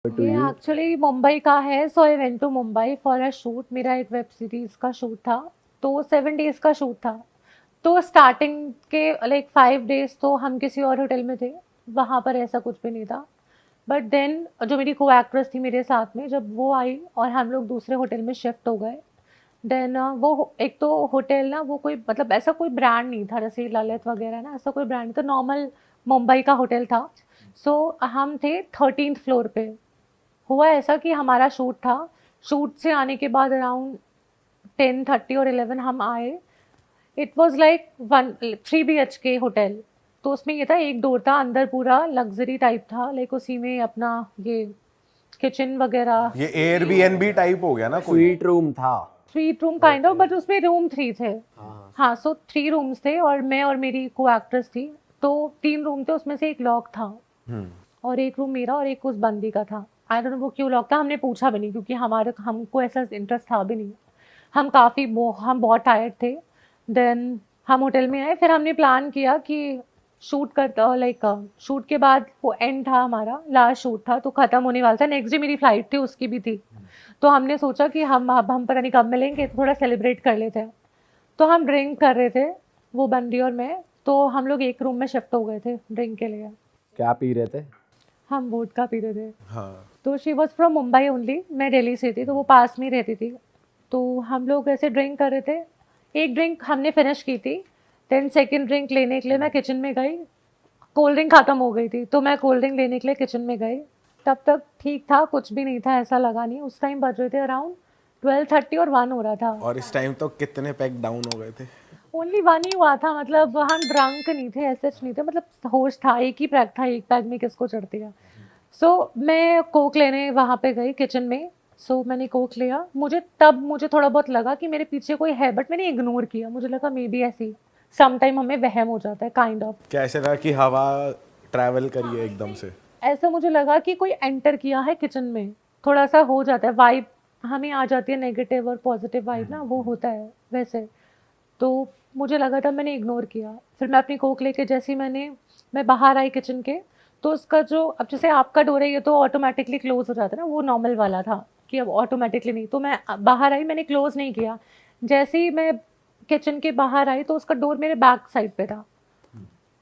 To ये you? Actually Mumbai का है, so I went to Mumbai for a shoot. मेरा एक वेब सीरीज का शूट था, तो 7 डेज का शूट था। तो स्टार्टिंग के लाइक 5 डेज तो हम किसी और होटल में थे, वहाँ पर ऐसा कुछ भी नहीं था। बट देन जो मेरी को एक्ट्रेस थी मेरे साथ में, जब वो आई और हम लोग दूसरे होटल में शिफ्ट हो गए, देन एक तो होटल ना, वो कोई मतलब ऐसा कोई ब्रांड नहीं था जैसे ललित वगैरह ना, ऐसा कोई ब्रांड नहीं था, नॉर्मल मुंबई का होटल था। सो हम थे 13th फ्लोर पे। हुआ ऐसा कि हमारा शूट था, शूट से आने के बाद अराउंड 10:30 और 11 हम आए। It was like 3 BHK hotel. तो उसमें ये था, एक डोर था अंदर, पूरा लग्जरी टाइप था, लाइक उसी में अपना ये किचन वगैरह, ये एयरबीएनबी टाइप हो गया ना कोई। स्वीट रूम था। 3 रूम काइंड ऑफ, बट उसमें रूम 3 थे। हाँ। हाँ, सो 3 रूम्स थे और मैं और मेरी को एक्ट्रेस थी। तो 3 रूम थे, उसमें से एक लॉक था और एक रूम मेरा और एक उस बंदी का था। आई डोंट नो वो क्यों लॉक था, हमने पूछा भी नहीं क्योंकि हमारे हमको ऐसा इंटरेस्ट था भी नहीं। हम बहुत टायर्ड थे। देन हम होटल में आए, फिर हमने प्लान किया कि शूट करता, लाइक शूट के बाद वो एंड था, हमारा लास्ट शूट था तो ख़त्म होने वाला था। नेक्स्ट डे मेरी फ्लाइट थी, उसकी भी थी। तो हमने सोचा कि हम पता नहीं कब मिलेंगे, तो थोड़ा सेलिब्रेट कर लेते हैं। तो हम ड्रिंक कर रहे थे, वो बंदी और मैं। तो हम लोग एक रूम में शिफ्ट हो गए थे ड्रिंक के लिए। क्या पी रहे थे? हम वोडका पी रहे थे। हाँ। तो she was from Mumbai only, मैं दिल्ली से थी, तो वो पास में ही रहती थी। तो हम लोग ऐसे ड्रिंक कर रहे थे। एक ड्रिंक हमने फिनिश की थी, देन सेकंड ड्रिंक लेने के लिए मैं किचन में गई। कोल्ड ड्रिंक ख़त्म हो गई थी, तो मैं कोल्ड ड्रिंक लेने के लिए किचन में गई। तब तक ठीक था, कुछ भी नहीं था, ऐसा लगा नहीं। उस टाइम बज रहे थे अराउंड 12:30 और 1 हो रहा था। और इस टाइम तो कितने पैक डाउन हो गए थे? ओनली 1 ही हुआ था, मतलब हम ड्रंक नहीं थे, ऐसे नहीं थे, मतलब होश था, एक ही पैक था, एक पैक में किसको चढ़ती है। सो मैं कोक लेने वहाँ पे गई किचन में। सो मैंने कोक लिया, मुझे थोड़ा बहुत लगा कि मेरे पीछे कोई है, बट मैंने इग्नोर किया। मुझे लगा मे बी ऐसी सम टाइम हमें वहम हो जाता है काइंड ऑफ। क्या ऐसे लगा कि हवा ट्रैवल करी है एकदम से? ऐसा मुझे लगा कि कोई एंटर किया है किचन में। थोड़ा सा हो जाता है वाइब, हमें आ जाती है नेगेटिव और पॉजिटिव वाइब ना, वो होता है वैसे। तो मुझे लगा था, मैंने इग्नोर किया। फिर मैं अपनी कोक लेके जैसे ही मैं बाहर आई किचन के, तो उसका जो, अब जैसे आपका डोर है ये तो ऑटोमेटिकली क्लोज हो जाता है ना, वो नॉर्मल वाला था कि अब ऑटोमेटिकली नहीं। तो मैं बाहर आई, मैंने क्लोज नहीं किया। जैसे ही मैं किचन के बाहर आई, तो उसका डोर मेरे बैक साइड पे था।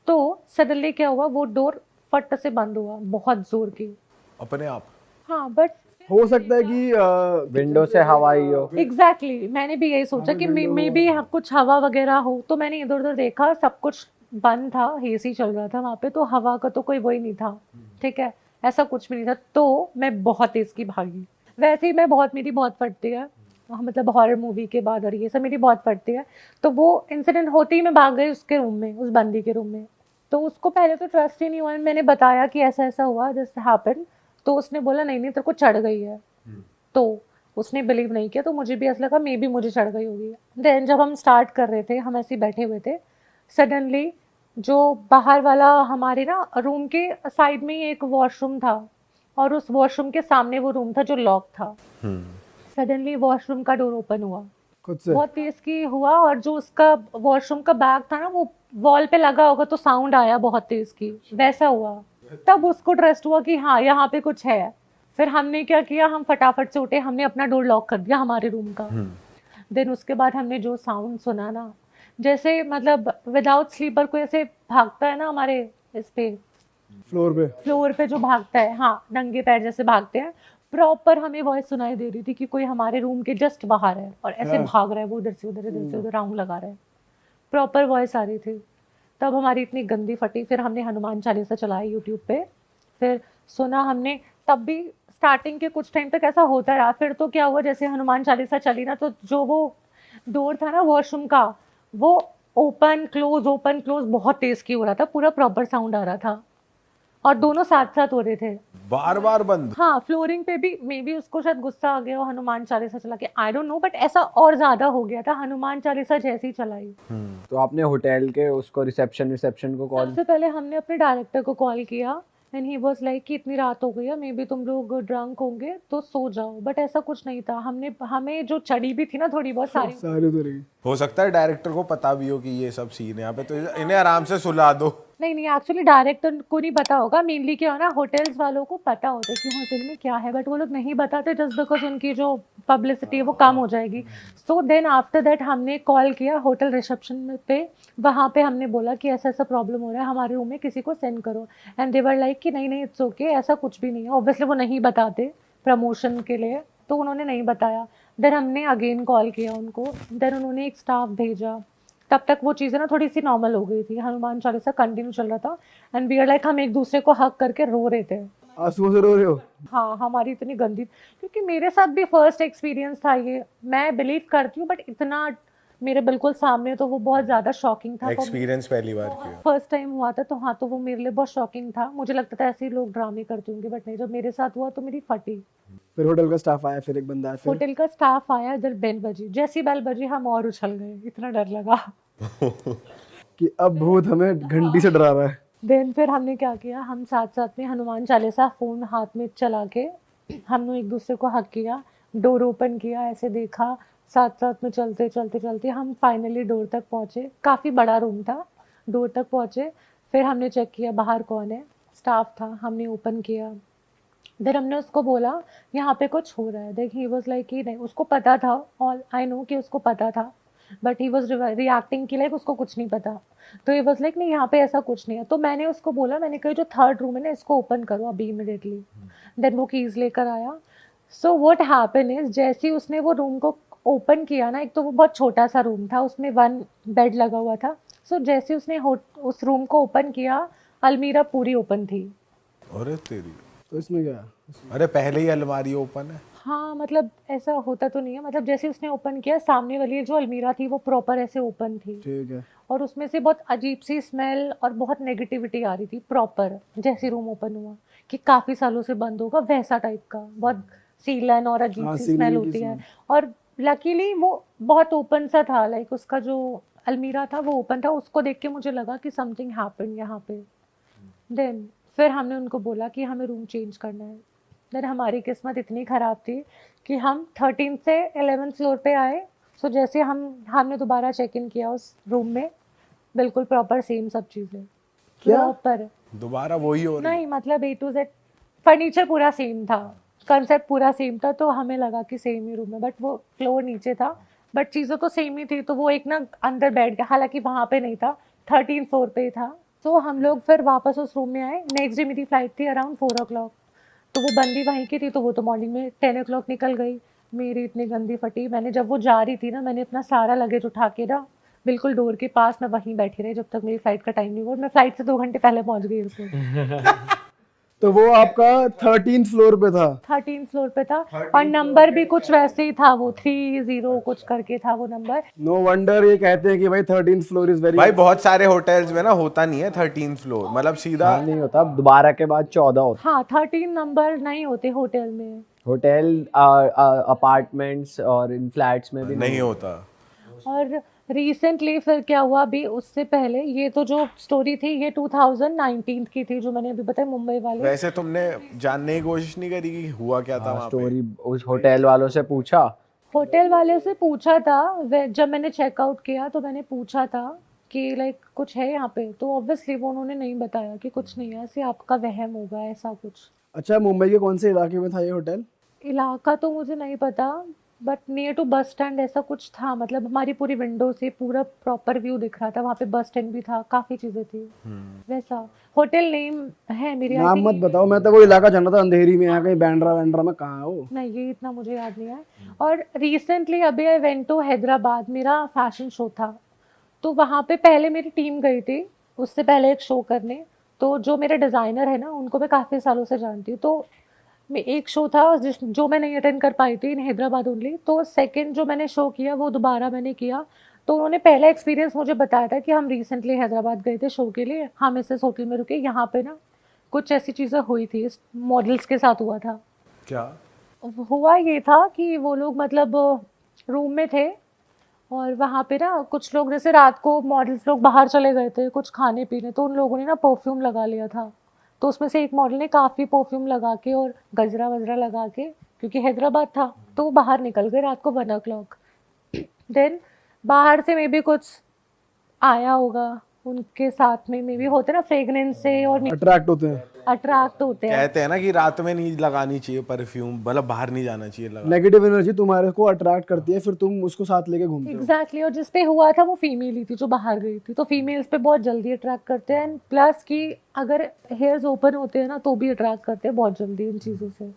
तो सडनली क्या हुआ, वो डोर फट से बंद हुआ, बहुत जोर की। अपने आप? हाँ, बट हो सकता है कि विंडो से हवा आई हो। एग्जैक्टली मैंने भी यही सोचा कि मे बी कुछ हवा वगैरह हो। तो मैंने इधर उधर देखा, सब कुछ बंद था, एसी चल रहा था वहाँ पे, तो हवा का तो कोई वही नहीं था। ठीक है, ऐसा कुछ भी नहीं था। तो मैं बहुत तेज की भागी। वैसे ही मेरी बहुत फटती है, मतलब हॉरर मूवी के बाद और ये सब मेरी बहुत फटती है। तो वो इंसिडेंट होते ही मैं भाग गई उसके रूम में, उस बंदी के रूम में। तो उसको पहले तो ट्रस्ट ही नहीं हुआ, मैंने बताया कि ऐसा ऐसा हुआ, दिस हैपेंड। तो उसने बोला नहीं नहीं, तेरे को चढ़ गई है। तो उसने बिलीव नहीं किया, तो मुझे भी ऐसा लगा मे बी मुझे चढ़ गई होगी। देन जब हम स्टार्ट कर रहे थे, हम ऐसे ही बैठे हुए थे, सडनली जो बाहर वाला, हमारे ना रूम के साइड में ही एक वॉशरूम था, और उस वॉशरूम के सामने वो रूम था जो लॉक था। सडनली वॉशरूम का डोर ओपन हुआ, खुद से? बहुत तेज की हुआ, और जो उसका वॉशरूम का बैग था ना, वो वॉल पे लगा होगा तो साउंड आया बहुत तेज की, वैसा हुआ। तब उसको ट्रस्ट हुआ कि हाँ यहाँ पे कुछ है। फिर हमने क्या किया, हम फटाफट से उठे, हमने अपना डोर लॉक कर दिया हमारे रूम का। देन उसके बाद हमने जो साउंड सुना ना, जैसे मतलब विदाउट स्लीपर कोई ऐसे भागता है ना हमारे इस पे, फ्लोर पे जो भागता है, हाँ नंगे पैर जैसे भागते हैं, प्रॉपर हमें वॉइस सुनाई दे रही थी कि कोई हमारे रूम के जस्ट बाहर है और ऐसे भाग रहा है, वो इधर से उधर, इधर से उधर राउंड लगा रहा है। प्रॉपर वॉइस आ रही थी। तब हमारी इतनी गंदी फटी, फिर हमने हनुमान चालीसा चलाई यूट्यूब पे, फिर सुना हमने। तब भी स्टार्टिंग के कुछ टाइम तक ऐसा होता रहा। फिर तो क्या हुआ, जैसे हनुमान चालीसा चली ना, तो जो वो डोर था ना वॉशरूम का, वो ओपन क्लोज बहुत तेज की हो रहा था, पूरा प्रॉपर साउंड आ रहा था, और दोनों साथ साथ हो रहे थे। बार बार बंद? हाँ, फ्लोरिंग पे भी। मे बी उसको शायद गुस्सा आ गया हो हनुमान चालीसा चला के, आई डोंट नो, बट ऐसा और ज्यादा हो गया था हनुमान चालीसा जैसी चलाई। तो आपने होटल के उसको रिसेप्शन को कॉल? सबसे पहले हमने अपने डायरेक्टर को कॉल किया, एंड ही वाज लाइक कि इतनी रात हो गई है, मे बी तुम लोग ड्रंक होंगे तो सो जाओ। बट ऐसा कुछ नहीं था। हमें जो चढ़ी भी थी ना थोड़ी बहुत, सारी हो सकता है डायरेक्टर को पता भी हो कि ये सब सीन है यहाँ पे, तो इन्हें आराम से सुला दो। नहीं नहीं, एक्चुअली डायरेक्टर को नहीं पता होगा, मेनली क्या है ना, होटल्स वालों को पता होता है कि होटल में क्या है, बट वो लोग नहीं बताते जस्ट बिकॉज उनकी जो पब्लिसिटी है वो कम हो जाएगी। सो देन आफ्टर दैट हमने कॉल किया होटल रिसेप्शन पे, वहाँ पे हमने बोला कि ऐसा ऐसा प्रॉब्लम हो रहा है, हमारे रूम में किसी को सेंड करो। एंड दे वर लाइक कि नहीं नहीं इट्स ओके, ऐसा कुछ भी नहीं है। ऑब्वियसली वो नहीं बताते प्रमोशन के लिए, तो उन्होंने नहीं बताया। देन हमने अगेन कॉल किया उनको, देन उन्होंने एक स्टाफ भेजा। तब तक वो चीज़ें ना थोड़ी सी नॉर्मल हो गई थी, हनुमान चालीसा कंटिन्यू चल रहा था एंड वी आर लाइक हम एक दूसरे को हक करके रो रहे थे। आंसुओं से रो रहे हो? हाँ, हमारी इतनी गंदी, क्योंकि मेरे साथ भी फर्स्ट एक्सपीरियंस था ये, मैं बिलीव करती हूँ बट इतना मेरे बिल्कुल सामने तो वो बहुत ज़्यादा शॉकिंग था। एक्सपीरियंस पहली बार किया। फर्स्ट टाइम हुआ था तो हाँ, तो वो मेरे लिए बहुत शॉकिंग था। मुझे लगता था ऐसे ही लोग ड्रामे करते होंगे, बट नहीं, जब मेरे साथ हुआ तो मेरी फटी। फिर होटल का स्टाफ आया, फिर एक बंदा आया, फिर होटल का स्टाफ आया, इधर बेल बजी, जैसी बेल बजी हम और उछल गए, इतना डर लगा। कि अब भूत हमें घंटी से डरा रहा है। देन फिर हमने क्या किया, हम साथ साथ में हनुमान चालीसा फ़ोन हाथ में चला के हमने एक दूसरे को हक किया, डोर ओपन किया, ऐसे देखा, साथ साथ में चलते चलते चलते हम फाइनली डोर तक पहुँचे। काफ़ी बड़ा रूम था, डोर तक पहुँचे। फिर हमने चेक किया बाहर कौन है, स्टाफ था, हमने ओपन किया। देन हमने उसको बोला यहाँ पे कुछ हो रहा है। देख ही वॉज लाइक कि नहीं, उसको पता था, ऑल आई नो कि उसको पता था, बट ही वॉज रिएक्टिंग कि लाइक उसको कुछ नहीं पता। तो ही वॉज लाइक नहीं यहाँ पे ऐसा कुछ नहीं है। तो मैंने उसको बोला, मैंने कहा जो थर्ड रूम है ना इसको ओपन करो अभी इमिडिएटली। देन वो कीज़ लेकर आया। सो व्हाट हैपन इज, जैसे ही उसने वो रूम को ओपन किया ना, एक तो वो बहुत छोटा सा रूम था, उसमें 1 बेड लगा हुआ था। सो जैसे उसने उस रूम को ओपन किया, अलमीरा पूरी ओपन थी। अरे तेरी, तो इसमें क्या? अरे पहले ही अलमारी ओपन है। हाँ, मतलब ऐसा होता तो नहीं है, मतलब जैसे उसने ओपन किया, सामने वाली जो अलमीरा थी वो प्रॉपर ऐसे ओपन थी, ठीक है। और उसमें से बहुत अजीब सी स्मेल और बहुत नेगेटिविटी आ रही थी प्रॉपर, जैसे रूम ओपन हुआ कि काफ़ी सालों से बंद होगा वैसा टाइप का, बहुत सीलन और अजीब हाँ, सी सीलन स्मेल की होती है। smell। और लकीली वो बहुत ओपन सा था, लाइक उसका जो अलमीरा था वो ओपन था। उसको देख के मुझे लगा कि समथिंग हैपन यहाँ पे। देन फिर हमने उनको बोला कि हमें रूम चेंज करना है। देन हमारी किस्मत इतनी ख़राब थी कि हम 13 से 11 फ्लोर पे आए। सो जैसे हमने दोबारा चेक इन किया उस रूम में, बिल्कुल प्रॉपर सेम सब चीज़ें, क्या? प्रॉपर। दोबारा वही हो रही। नहीं मतलब A to Z फर्नीचर पूरा सेम था, कंसेप्ट पूरा सेम था, तो हमें लगा कि सेम ही रूम है, बट वो फ्लोर नीचे था, बट चीज़ें तो सेम ही थी। तो वो एक ना अंदर बैठ गया, हालांकि वहाँ पे नहीं था, 13 फ्लोर पे ही था। तो हम लोग फिर वापस उस रूम में आए। नेक्स्ट डे मेरी फ्लाइट थी अराउंड 4 o'clock, तो वो बंदी वहीं की थी, तो वो तो मॉर्निंग में 10 o'clock निकल गई। मेरी इतनी गंदी फटी, मैंने जब वो जा रही थी ना, मैंने अपना सारा लगेज उठा के ना बिल्कुल डोर के पास मैं वहीं बैठी रही जब तक मेरी फ्लाइट का टाइम नहीं हुआ। मैं फ्लाइट से 2 घंटे पहले पहुंच गई एयरपोर्ट। तो वो आपका 13th फ्लोर पे था? 13 फ्लोर पे था, और नंबर भी कुछ वैसे ही था, वो 30 कुछ करके था वो नंबर। नो वंडर ये कहते हैं कि भाई 13th फ्लोर इज वेरी। भाई बहुत सारे होटल्स में ना होता नहीं है 13th फ्लोर, मतलब सीधा हाँ, नहीं होता, दोबारा के बाद 14 होता। हाँ, 13 नंबर नहीं होते होटल में। होटल, अपार्टमेंट्स और इन फ्लैट्स में भी नहीं होता। और रिसेंटली फिर क्या हुआ, अभी उससे पहले, ये तो जो स्टोरी थी ये 2019 की थी जो मैंने अभी बताई, मुंबई वाले। वैसे तुमने जानने की कोशिश नहीं करी कि हुआ क्या था वहाँ पे? स्टोरी उस होटल वालों से पूछा। होटल वाले से पूछा था, जब मैंने चेकआउट किया तो मैंने पूछा था कि लाइक कुछ है यहाँ पे, तो ऑब्वियसली वो उन्होंने नहीं बताया कि कुछ नहीं है, ऐसे आपका वहम होगा ऐसा कुछ। अच्छा, मुंबई के कौन से इलाके में था ये होटल? इलाका तो मुझे नहीं पता, but near to bus stand ऐसा कुछ था, मतलब हमारी पूरी विंडो से पूरा प्रॉपर व्यू दिख रहा था, वहाँ पे बस स्टैंड भी था, काफ़ी चीज़ें थी वैसा। होटल नेम है मेरे I नाम think मत बताओ, मैं तो वो इलाका जाना था अंधेरी में, यहाँ कहीं बैंड्रा वैंड्रा में कहाँ है वो? नहीं, ये इतना मुझे याद नहीं है। और रिसेंटली अभी आई वेंट टू हैदराबाद, मेरा फैशन शो था, तो वहाँ पे पहले मेरी टीम गई थी उससे पहले एक शो करने। तो जो मेरे डिज़ाइनर है ना, उनको मैं काफ़ी सालों से जानती हूँ, तो मैं एक शो था जो मैं नहीं अटेंड कर पाई थी इन हैदराबाद ओनली, तो सेकंड जो मैंने शो किया वो दोबारा मैंने किया। तो उन्होंने पहला एक्सपीरियंस मुझे बताया था कि हम रिसेंटली हैदराबाद गए थे शो के लिए, हम इस होटल में रुके, यहाँ पे ना कुछ ऐसी चीज़ें हुई थी, मॉडल्स के साथ हुआ था। क्या? हुआ ये था कि वो लोग मतलब रूम में थे, और वहाँ पे ना कुछ लोग, जैसे रात को मॉडल्स लोग बाहर चले गए थे कुछ खाने पीने, तो उन लोगों ने ना परफ्यूम लगा लिया था। तो उसमें से एक मॉडल ने काफ़ी परफ्यूम लगा के और गजरा वजरा लगा के, क्योंकि हैदराबाद था, तो वो बाहर निकल गए रात को 1 o'clock। देन बाहर से मे भी कुछ आया होगा, उनके साथ में भी होते ना फ्रेग्रेंस से और अट्रैक्ट होते हैं, अट्रैक्ट होते हैं। कहते हैं ना कि रात में नहीं लगानी चाहिए परफ्यूम, मतलब बाहर नहीं जाना चाहिए लगा। नेगेटिव एनर्जी तुम्हारे को अट्रैक्ट करती है, फिर तुम उसको साथ लेके घूमते हो। एग्जैक्टली और जिस पे हुआ था वो फीमेल ही थी जो बाहर गई थी, तो फीमेल्स पे बहुत जल्दी अट्रैक्ट करते हैं। एंड प्लस कि अगर हेयर्स ओपन होते हैं ना तो भी अट्रैक्ट करते हैं बहुत जल्दी इन चीज़ों से।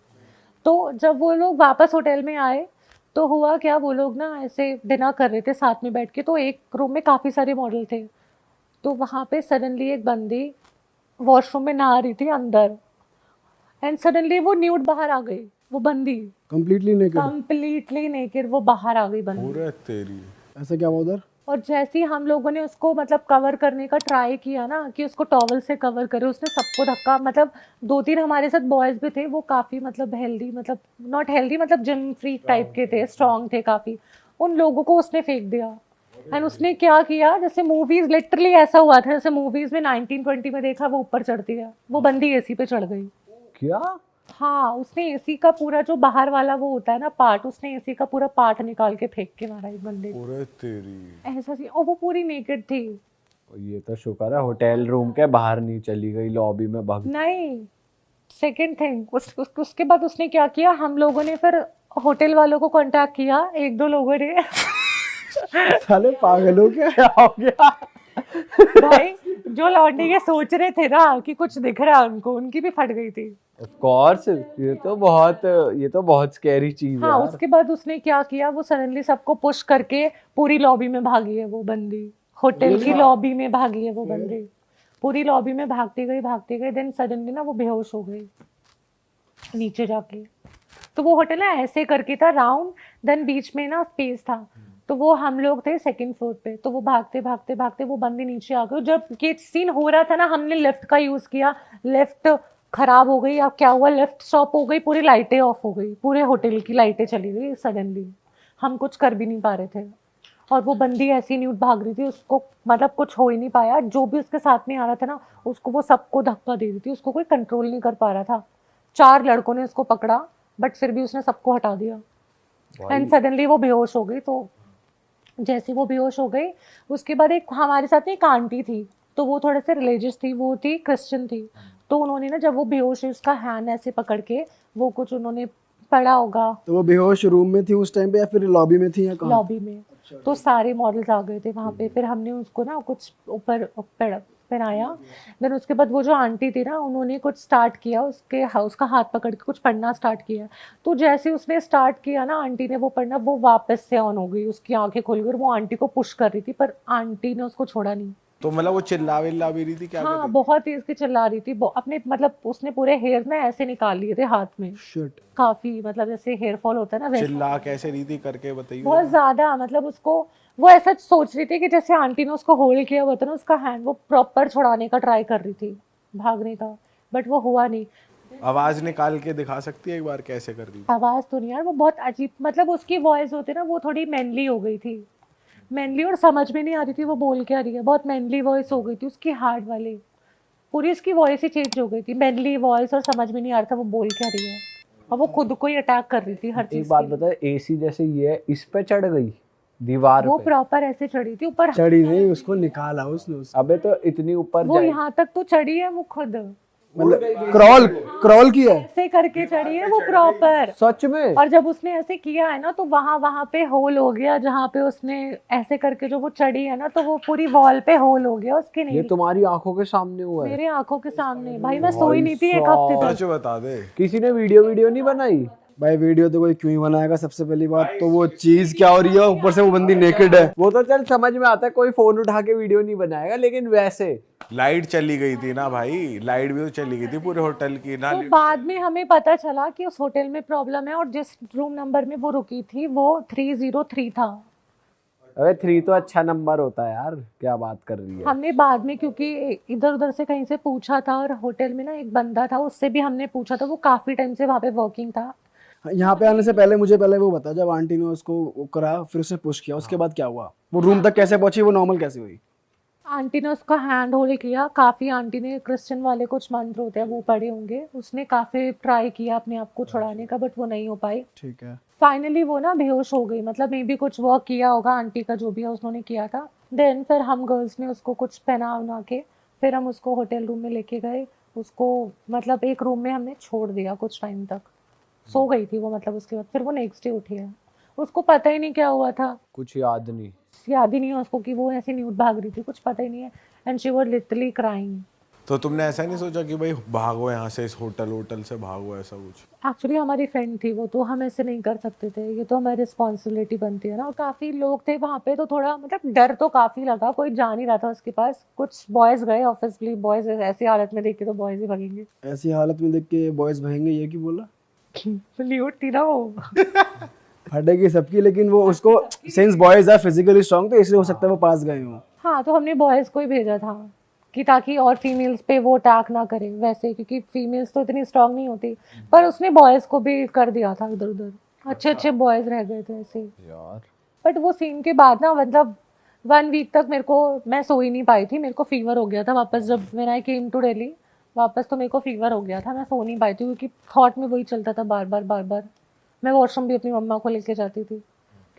तो जब वो लोग वापस होटल में आए तो हुआ क्या, वो लोग ना ऐसे डिनर कर रहे थे साथ में बैठ के, तो एक रूम में काफ़ी सारे मॉडल थे, तो वहाँ पे सडनली एक बंदी वॉशरूम में नहा रही थी अंदर, एंड सडनली वो न्यूड बाहर आ गई, वो बंदी कंप्लीटली नेकेड। कंप्लीटली नेकेड वो बाहर आ गई बंदी। पूरे तेरी। ऐसा क्या हुआ उधर? और जैसे ही हम लोगों ने उसको मतलब कवर करने का ट्राई किया ना कि उसको टॉवल से कवर करे, उसने सबको धक्का, मतलब 2-3 हमारे साथ बॉयज भी थे, वो काफ़ी मतलब हेल्दी, मतलब नॉट हेल्दी, मतलब जिम फ्रीक टाइप के थे, स्ट्रॉन्ग थे काफ़ी, उन लोगों को उसने फेंक दिया। एंड उसने क्या किया, जैसे मूवीज लिटरली ऐसा हुआ था जैसे मूवीज में 1920 में देखा वो ऊपर चढ़ती है, वो बंदी एसी पे चढ़ गई। क्या? हाँ, उसने एसी का पूरा जो बाहर वाला वो होता है ना पार्ट, उसने एसी का पूरा पार्ट निकाल के फेंक के मारा एक बंदे को। पूरे तेरी। ऐसा सी, और वो पूरी नेकेड थी। ये तो शुक्र है होटल रूम के बाहर नहीं चली गई, लॉबी में भाग। नहीं, सेकंड थिंग उसके बाद उसने क्या किया, हम लोगों ने फिर होटल वालों को कांटेक्ट किया, 1-2 लोगों ने साले पागल हो क्या? क्या हो गया? भाई जो लौटने के सोच रहे थे ना कि कुछ दिख रहा है उनको, उनकी भी फट गई थी। ऑफ कोर्स, ये तो बहुत स्कैरी चीज है हाँ, यार। उसके बाद उसने क्या किया, वो सडनली सबको पुश करके पूरी लॉबी में भागी है वो बंदी, होटल की लॉबी में भागी है वो बंदी, पूरी लॉबी में भागती गई, देन सडनली ना वो बेहोश हो गई नीचे जाके। तो वो होटल ना ऐसे करके था राउंड, देन बीच में ना स्पेस था, तो वो हम लोग थे सेकंड फ्लोर पे, तो वो भागते वो बंदी नीचे आ गई। जब ये सीन हो रहा था ना, हमने लिफ्ट का यूज किया, लिफ्ट खराब हो गई, अब क्या हुआ, लिफ्ट स्टॉप हो गई, पूरी लाइटें ऑफ हो गई, पूरे होटल की लाइटें चली गई सडनली, हम कुछ कर भी नहीं पा रहे थे। और वो बंदी ऐसी न्यूट भाग रही थी, उसको मतलब कुछ हो ही नहीं पाया, जो भी उसके साथ में आ रहा था ना उसको वो सबको धक्का दे रही थी, उसको कोई कंट्रोल नहीं कर पा रहा था। 4 लड़कों ने उसको पकड़ा बट फिर भी उसने सबको हटा दिया। एंड सडनली वो बेहोश हो गई। तो जैसे वो बेहोश हो गई उसके बाद एक हमारे साथ एक आंटी थी, तो वो थोड़े से रिलीजियस थी, वो थी क्रिश्चियन थी, तो उन्होंने ना जब वो बेहोश हुई उसका हैंड ऐसे पकड़ के वो कुछ उन्होंने पढ़ा होगा। तो वो बेहोश रूम में थी उस टाइम पे या फिर लॉबी में थी या कहाँ? लॉबी में। तो सारे मॉडल्स आ गए थे वहाँ पे, फिर हमने उसको ना कुछ ऊपर पहनाया, देन उसके बाद वो जो आंटी थी ना उन्होंने कुछ स्टार्ट किया, उसका हाथ पकड़ के कुछ पढ़ना स्टार्ट किया। तो जैसे उसने स्टार्ट किया ना आंटी ने वो पढ़ना, वो वापस से ऑन हो गई, उसकी आंखें खुल गई और वो आंटी को पुश कर रही थी, पर आंटी ने उसको छोड़ा नहीं। तो मतलब वो चिल्ला विल्ला भी रही थी क्या? हाँ, बहुत तेज की चिल्ला रही थी, अपने मतलब उसने पूरे हेयर ना ऐसे निकाल लिए थे हाथ में, शिट। काफी मतलब जैसे हेयर फॉल होता है ना वैसे। चिल्ला कैसे रही थी करके बताइए। बहुत ज्यादा, मतलब उसको वो ऐसा सोच रही थी कि जैसे आंटी ने उसको होल्ड किया हुआ था ना उसका हैंड, वो प्रॉपर छुड़ाने का ट्राई कर रही थी, भागने का, बट वो हुआ नहीं। आवाज निकाल के दिखा सकती है एक बार कैसे कर रही? आवाज तो नहीं यार, वो बहुत अजीब, मतलब उसकी वॉइस होती ना वो थोड़ी मैनली हो गई थी, मैनली, और समझ में नहीं आ रही थी वो बोल क्या रही है, बहुत मैनली वॉइस हो गई थी उसकी, हार्ड वाली पूरी उसकी वॉइस ही चेंज हो गई थी, मैनली वॉइस, और समझ में नहीं आ रहा था वो बोल क्या रही है, और वो खुद को ही अटैक कर रही थी हर चीज। एक बात बता, एसी जैसे ये है, इस पे चढ़ गई दीवार वो पे? प्रॉपर ऐसे चढ़ी थी ऊपर, चढ़ी नहीं, उसको निकाला उसने। अबे तो इतनी ऊपर वो जाए। यहाँ तक तो चढ़ी है वो खुद, मतलब क्रॉल किया है। ऐसे करके चढ़ी है वो प्रॉपर। सच में? और जब उसने ऐसे किया है ना तो वहां पे होल हो गया, जहाँ पे उसने ऐसे करके जो वो चढ़ी है ना तो वो पूरी वॉल पे होल हो गया उसके। ये नहीं, तुम्हारी आंखों के सामने हुआ है? मेरे आंखों के सामने भाई, मैं सोई नहीं थी एक हफ्ते तक। सच बता दे। किसी ने वीडियो नहीं बनाई? भाई वीडियो तो कोई क्यों ही बनाएगा, सबसे पहली बात तो वो चीज क्या हो रही है, ऊपर से वो बंदी नेकेड है। वो तो चल समझ में आता है, कोई फोन उठा के वीडियो नहीं बनाएगा, लेकिन वैसे लाइट चली गई थी ना भाई, लाइट भी तो चली गई थी पूरे होटल की ना। तो बाद में हमें पता चला कि उस होटल में प्रॉब्लम है, और जिस रूम नंबर में वो रुकी थी वो 303 था। अबे 3 तो अच्छा नंबर होता है यार, क्या बात कर रही है? हमने बाद में क्योंकि इधर उधर से कहीं से पूछा था, और होटल में ना एक बंदा था उससे भी हमने पूछा था, वो काफी टाइम से वहाँ पे वर्किंग था। यहाँ पे आने से पहले मुझे वो बता, जब आंटी ने उसको करा फिर उसने पुश किया, उसके बाद क्या हुआ, वो रूम तक कैसे पहुंची, वो नॉर्मल कैसे हुई? आंटी ने उसका हैंड होल्ड किया काफ़ी, आंटी ने क्रिश्चियन वाले कुछ मंत्र होते हैं वो पढ़े होंगे, उसने काफ़ी ट्राई किया अपने आप को छुड़ाने का, बट वो नहीं हो पाई। ठीक है। फाइनली वो ना बेहोश हो गई, मतलब मे बी कुछ वर्क किया होगा आंटी का, जो भी है उन्होंने किया था। देन फिर हम गर्ल्स ने उसको कुछ पहना उना के फिर हम उसको होटल रूम में लेके गए। उसको मतलब एक रूम में हमने छोड़ दिया कुछ टाइम तक, सो गई थी वो, मतलब उसके बाद फिर वो नेक्स्ट डे उठी है, उसको पता ही नहीं क्या हुआ था, कुछ याद नहीं। याद ही नहीं है उसको कि वो ऐसी न्यूड भाग रही थी, कुछ पता ही नहीं है। And she was literally crying. तो तुमने ऐसा नहीं सोचा कि भाई भागो यहाँ से, इस होटल से भागो, ऐसा कुछ? एक्चुअली हमारी फ्रेंड थी वो, तो हम ऐसे नहीं कर सकते थे, ये तो हमारी रिस्पॉन्सिबिलिटी बनती है ना। और काफ़ी लोग थे वहाँ पे, तो थोड़ा मतलब डर तो काफ़ी लगा, कोई जा नहीं रहा था उसके पास। कुछ बॉयज़ गए, ऑब्वियसली बॉयज़ ऐसी हालत में देख के तो बॉयज़ ही भागेंगे। ऐसी हालत में देख के बॉयज भागेंगे, ये क्यों बोला? ल्यूट थी ना वो। फटेगी सबकी, लेकिन वो उसको since boys are physically strong तो इसलिए हो सकता है वो पास गए हों। हाँ, तो हमने बॉयज़ को ही भेजा था कि ताकि और फीमेल्स पे वो अटैक ना करे वैसे, क्योंकि फीमेल्स तो इतनी स्ट्रांग नहीं होती। पर उसने बॉयज़ को भी कर दिया था इधर उधर, अच्छे अच्छे बॉयज़ रह गए थे ऐसे। यार बट वो सीन के बाद ना, मतलब 1 वीक तक मैं सो ही नहीं पाई थी, मेरे को फीवर हो गया था वापस। जब when I came to Delhi वापस, तो मेरे को फीवर हो गया था, मैं सो नहीं पाई थी, क्योंकि थॉट में वही चलता था बार बार। मैं वॉशरूम भी अपनी मम्मा को लेके जाती थी,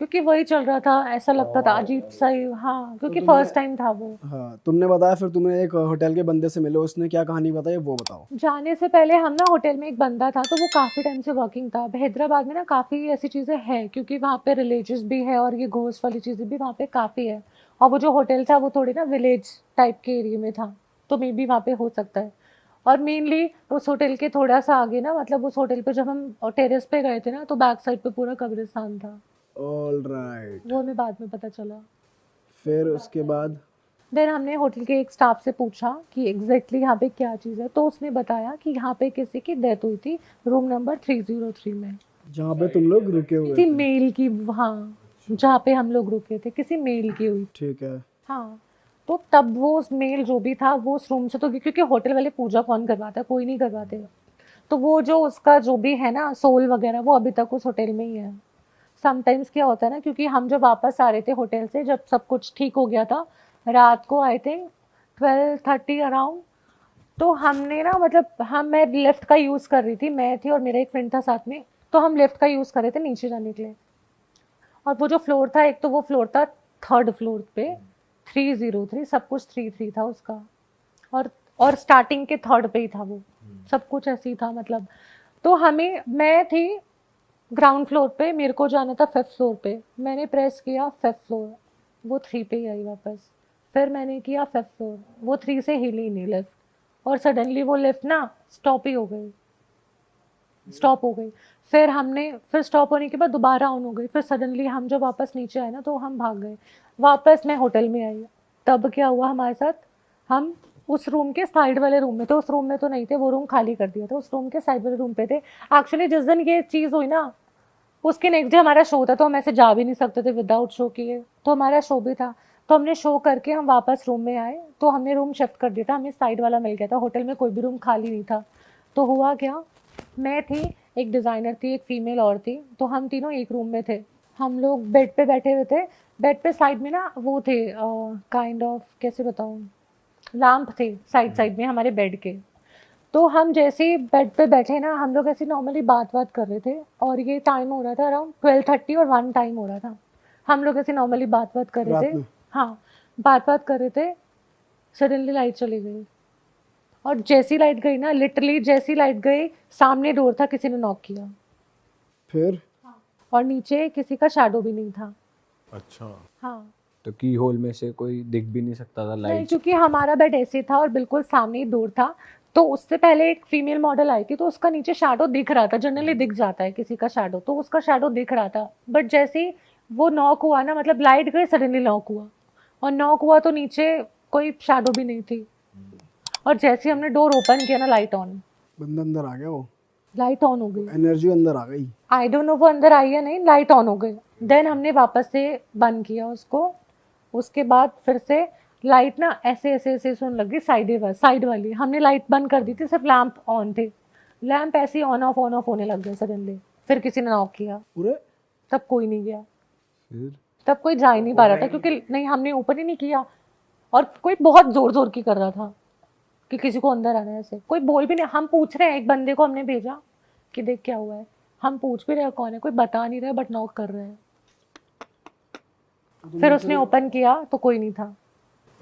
क्योंकि वही चल रहा था, ऐसा लगता था अजीब सा ही। हाँ, क्योंकि फर्स्ट टाइम था वो। हाँ, तुमने बताया फिर तुमने एक होटल के बंदे से मिले, उसने क्या कहानी बताई वो बताओ। जाने से पहले हम ना, होटल में एक बंदा था, तो वो काफ़ी टाइम से वर्किंग था। हैदराबाद में ना काफ़ी ऐसी चीज़ें हैं, क्योंकि वहाँ पे रिलीजियस भी है और ये घोस्ट वाली चीज़ें भी वहाँ पे काफ़ी है। और वो जो होटल था वो थोड़ी ना विलेज टाइप के एरिया में था, तो मे बी वहाँ पे हो सकता है। और मेनली उस होटल के थोड़ा सा आगे ना, मतलब उस होटल पे जब हम टेरेस पे गए थे ना, तो बैक साइड पे पूरा कब्रिस्तान था। All right. वो हमें बाद में पता चला। फिर उसके बाद देन हमने होटल के एक स्टाफ से पूछा कि एग्जैक्टली यहाँ पे क्या चीज़ है, तो उसने बताया कि यहाँ पे किसी की डेथ हुई थी रूम नंबर 303 में, जहाँ पे तुम लोग रुके हुए किसी थे। मेल की। हाँ, जहाँ पे हम लोग रुके थे किसी मेल की हुई। ठीक है। हाँ, तो तब वो उस मेल जो भी था वो उस रूम से, तो क्योंकि होटल वाले पूजा कौन करवाता है, कोई नहीं करवाते, तो वो जो उसका जो भी है ना सोल वगैरह, वो अभी तक उस होटल में ही है। समटाइम्स क्या होता है ना, क्योंकि हम जब वापस आ रहे थे होटल से, जब सब कुछ ठीक हो गया था रात को, आई थिंक 12:30 अराउंड, तो हमने ना, मतलब मैं लिफ्ट का यूज़ कर रही थी, मैं थी और मेरा एक फ्रेंड था साथ में, तो हम लिफ्ट का यूज़ कर रहे थे नीचे जाने के लिए। और वो जो फ्लोर था, एक तो वो फ्लोर था 3rd फ्लोर पे, 303, सब कुछ 33 था उसका। और स्टार्टिंग के 3rd पे ही था वो, सब कुछ ऐसे ही था मतलब। तो मैं थी ग्राउंड फ्लोर पे, मेरे को जाना था 5th फ्लोर पे, मैंने प्रेस किया 5th फ्लोर, वो 3 पे ही आई वापस। फिर मैंने किया 5th फ्लोर, वो 3 से हिली नहीं लिफ्ट, और सडनली वो लिफ्ट ना स्टॉप ही हो गई, स्टॉप हो गई। फिर स्टॉप होने के बाद दोबारा ऑन हो गई, फिर सडनली हम जब वापस नीचे आए ना, तो हम भाग गए वापस। मैं होटल में आई, तब क्या हुआ हमारे साथ, हम उस रूम के साइड वाले रूम में थे, उस रूम में तो नहीं थे, वो रूम खाली कर दिया था, उस रूम के साइड वाले रूम पे थे। एक्चुअली जिस दिन ये चीज़ हुई ना, उसके नेक्स्ट डे हमारा शो था, तो हम ऐसे जा भी नहीं सकते थे विदाउट शो किए, तो हमारा शो भी था, तो हमने शो करके हम वापस रूम में आए, तो हमने रूम शिफ्ट कर दिया था, हमें साइड वाला मिल गया था, होटल में कोई भी रूम खाली नहीं था। तो हुआ क्या, मैं थी, एक डिज़ाइनर थी, एक फीमेल और थी, तो हम तीनों एक रूम में थे। हम लोग बेड पे बैठे हुए थे, बेड पे साइड में ना वो थे, काइंड ऑफ कैसे बताऊँ, लैम्प थे साइड में हमारे बेड के। तो हम जैसे ही बेड पे बैठे ना, हम लोग ऐसे नॉर्मली बात कर रहे थे, और ये टाइम हो रहा था अराउंड 12:30 और 1 टाइम हो रहा था। हम लोग ऐसे नॉर्मली बात कर रहे रात थे। में? हाँ, बात कर रहे थे, सडनली लाइट चली गई, और जैसी लाइट गई ना, लिटरली जैसी लाइट गई, सामने डोर था, किसी ने नॉक किया, फिर और नीचे किसी का शैडो भी नहीं था। अच्छा। हाँ, तो की होल में से कोई दिख भी नहीं सकता था नहीं, लाइट? क्योंकि हमारा बेड ऐसे था और बिल्कुल सामने ही डोर था, तो उससे पहले एक फीमेल मॉडल आई थी, तो उसका नीचे शैडो दिख रहा था, जनरली दिख जाता है किसी का शैडो, तो उसका शैडो दिख रहा था। बट जैसे ही वो नॉक हुआ ना, मतलब लाइट गई, सडनली नॉक हुआ, और नॉक हुआ तो नीचे कोई शैडो भी नहीं थी, और जैसे ही हमने डोर ओपन किया ना, लाइट ऑन, बंदा अंदर आ गया, वो लाइट ऑन हो गई। एनर्जी अंदर आ गई। आई डोंट नो वो अंदर आई या नहीं, लाइट ऑन हो गई। देन हमने वापस से बंद किया उसको, उसके बाद फिर से लाइट ना ऐसे ऐसे ऐसे सुन लगी, साइड वाली। हमने लाइट बंद कर दी थी, सिर्फ लैंप ऑन थे, लैंप ऐसे ही ऑन ऑफ होने लग गए सडनली। फिर किसी ने नॉक किया, पूरे तब कोई नहीं गया, फिर तब कोई जा ही नहीं पा रहा था, क्योंकि नहीं, हमने ओपन ही नहीं किया, और कोई बहुत जोर जोर की कर रहा था कि किसी को अंदर आना है। ऐसे कोई बोल भी नहीं, हम पूछ रहे हैं, एक बंदे को हमने भेजा कि देख क्या हुआ है, हम पूछ भी रहे हैं कौन है, कोई बता नहीं रहा बट नॉक कर रहे हैं। फिर उसने ओपन किया तो कोई नहीं था।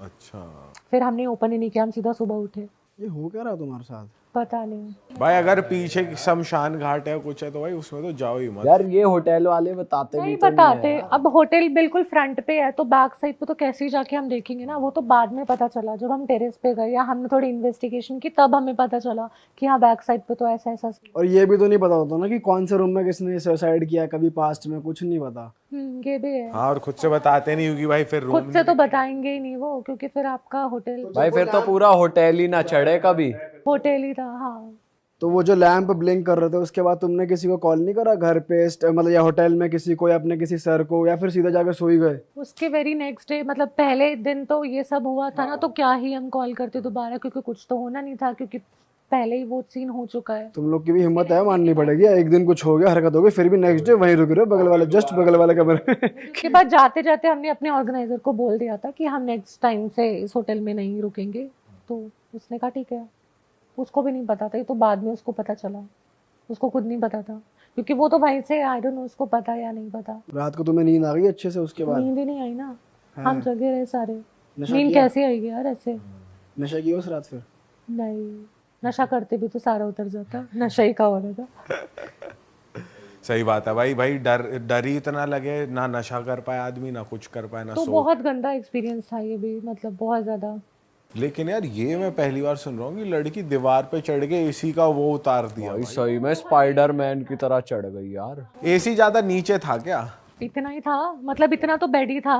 अच्छा फिर हमने ओपन ही नहीं किया, हम सीधा सुबह उठे। ये हो क्या रहा तुम्हारे साथ? पता नहीं भाई, अगर पीछे शमशान घाट है कुछ है तो भाई उसमें तो जाओ ही मत। यार ये होटल वाले बताते नहीं भी तो बताते। नहीं है। अब होटल बिल्कुल फ्रंट पे है तो बैक साइड पे तो कैसे ही जाके हम देखेंगे ना, वो तो बाद में पता चला जब हम टेरेस पे गए या हमने थोड़ी इन्वेस्टिगेशन की, तब हमें पता चला कि हाँ बैक साइड पे तो ऐसा ऐसा। और ये भी तो नहीं पता होता ना कि कौन से रूम में किसने सुसाइड किया, कभी पास्ट में कुछ नहीं पता। ये भी है। हाँ, और खुद से बताते नहीं होगी भाई, फिर खुद से तो बताएंगे ही नहीं वो, क्योंकि फिर आपका होटल भाई फिर तो पूरा होटल ही ना चढ़े कभी। होटल ही था। हाँ तो वो जो लैंप ब्लिंक कर रहे थे उसके बाद तुमने किसी को कॉल नहीं करा घर पे, मतलब या होटल में किसी को, या अपने किसी सर को, या फिर सीधा जाकर सोई गए? उसके वेरी नेक्स्ट डे, मतलब पहले दिन तो ये सब हुआ था ना, तो क्या ही हम कॉल करते दोबारा, क्योंकि कुछ तो होना नहीं था, क्योंकि पहले ही वो सीन हो चुका है। तुम लोग की भी हिम्मत है, माननी पड़ेगी। एक दिन कुछ हो गया, हरकत हो गई, फिर भी नेक्स्ट डे वहीं रुक रहे हो, बगल वाले, जस्ट बगल वाले कमरे में। उसके बाद जाते जाते हमने अपने ऑर्गेनाइजर को बोल दिया था कि हम नेक्स्ट टाइम से इस होटल में नहीं रुकेंगे, तो उसने कहा ठीक है। उसको भी नहीं पता था, ये तो बाद में उसको पता चला, उसको खुद नहीं पता था, क्योंकि वो तो वहीं से, आई डोंट नो उसको पता या नहीं पता। रात को तुम्हें नींद आ गई अच्छे से उसके बाद? नींद ही नहीं आई ना, हम जगे रहे सारे। नशा नींद किया? कैसे आएगी यार ऐसे? नशा किया उस रात फिर? नहीं, नशा करते भी तो सारा उतर जाता, नशा ही का हो रहा था। सही बात है भाई। भाई डर ही इतना लगे, ना नशा कर पाए आदमी, ना कुछ कर पाए, ना तो सो। बहुत गंदा एक्सपीरियंस था ये भी, मतलब बहुत ज्यादा। लेकिन यार ये मैं पहली बार सुन रहा हूँ कि लड़की दीवार पे चढ़ के एसी का वो उतार दिया। भाई सही में स्पाइडरमैन की तरह चढ़ गई यार। एसी ज्यादा नीचे था क्या? इतना ही था, मतलब इतना तो बेड ही था।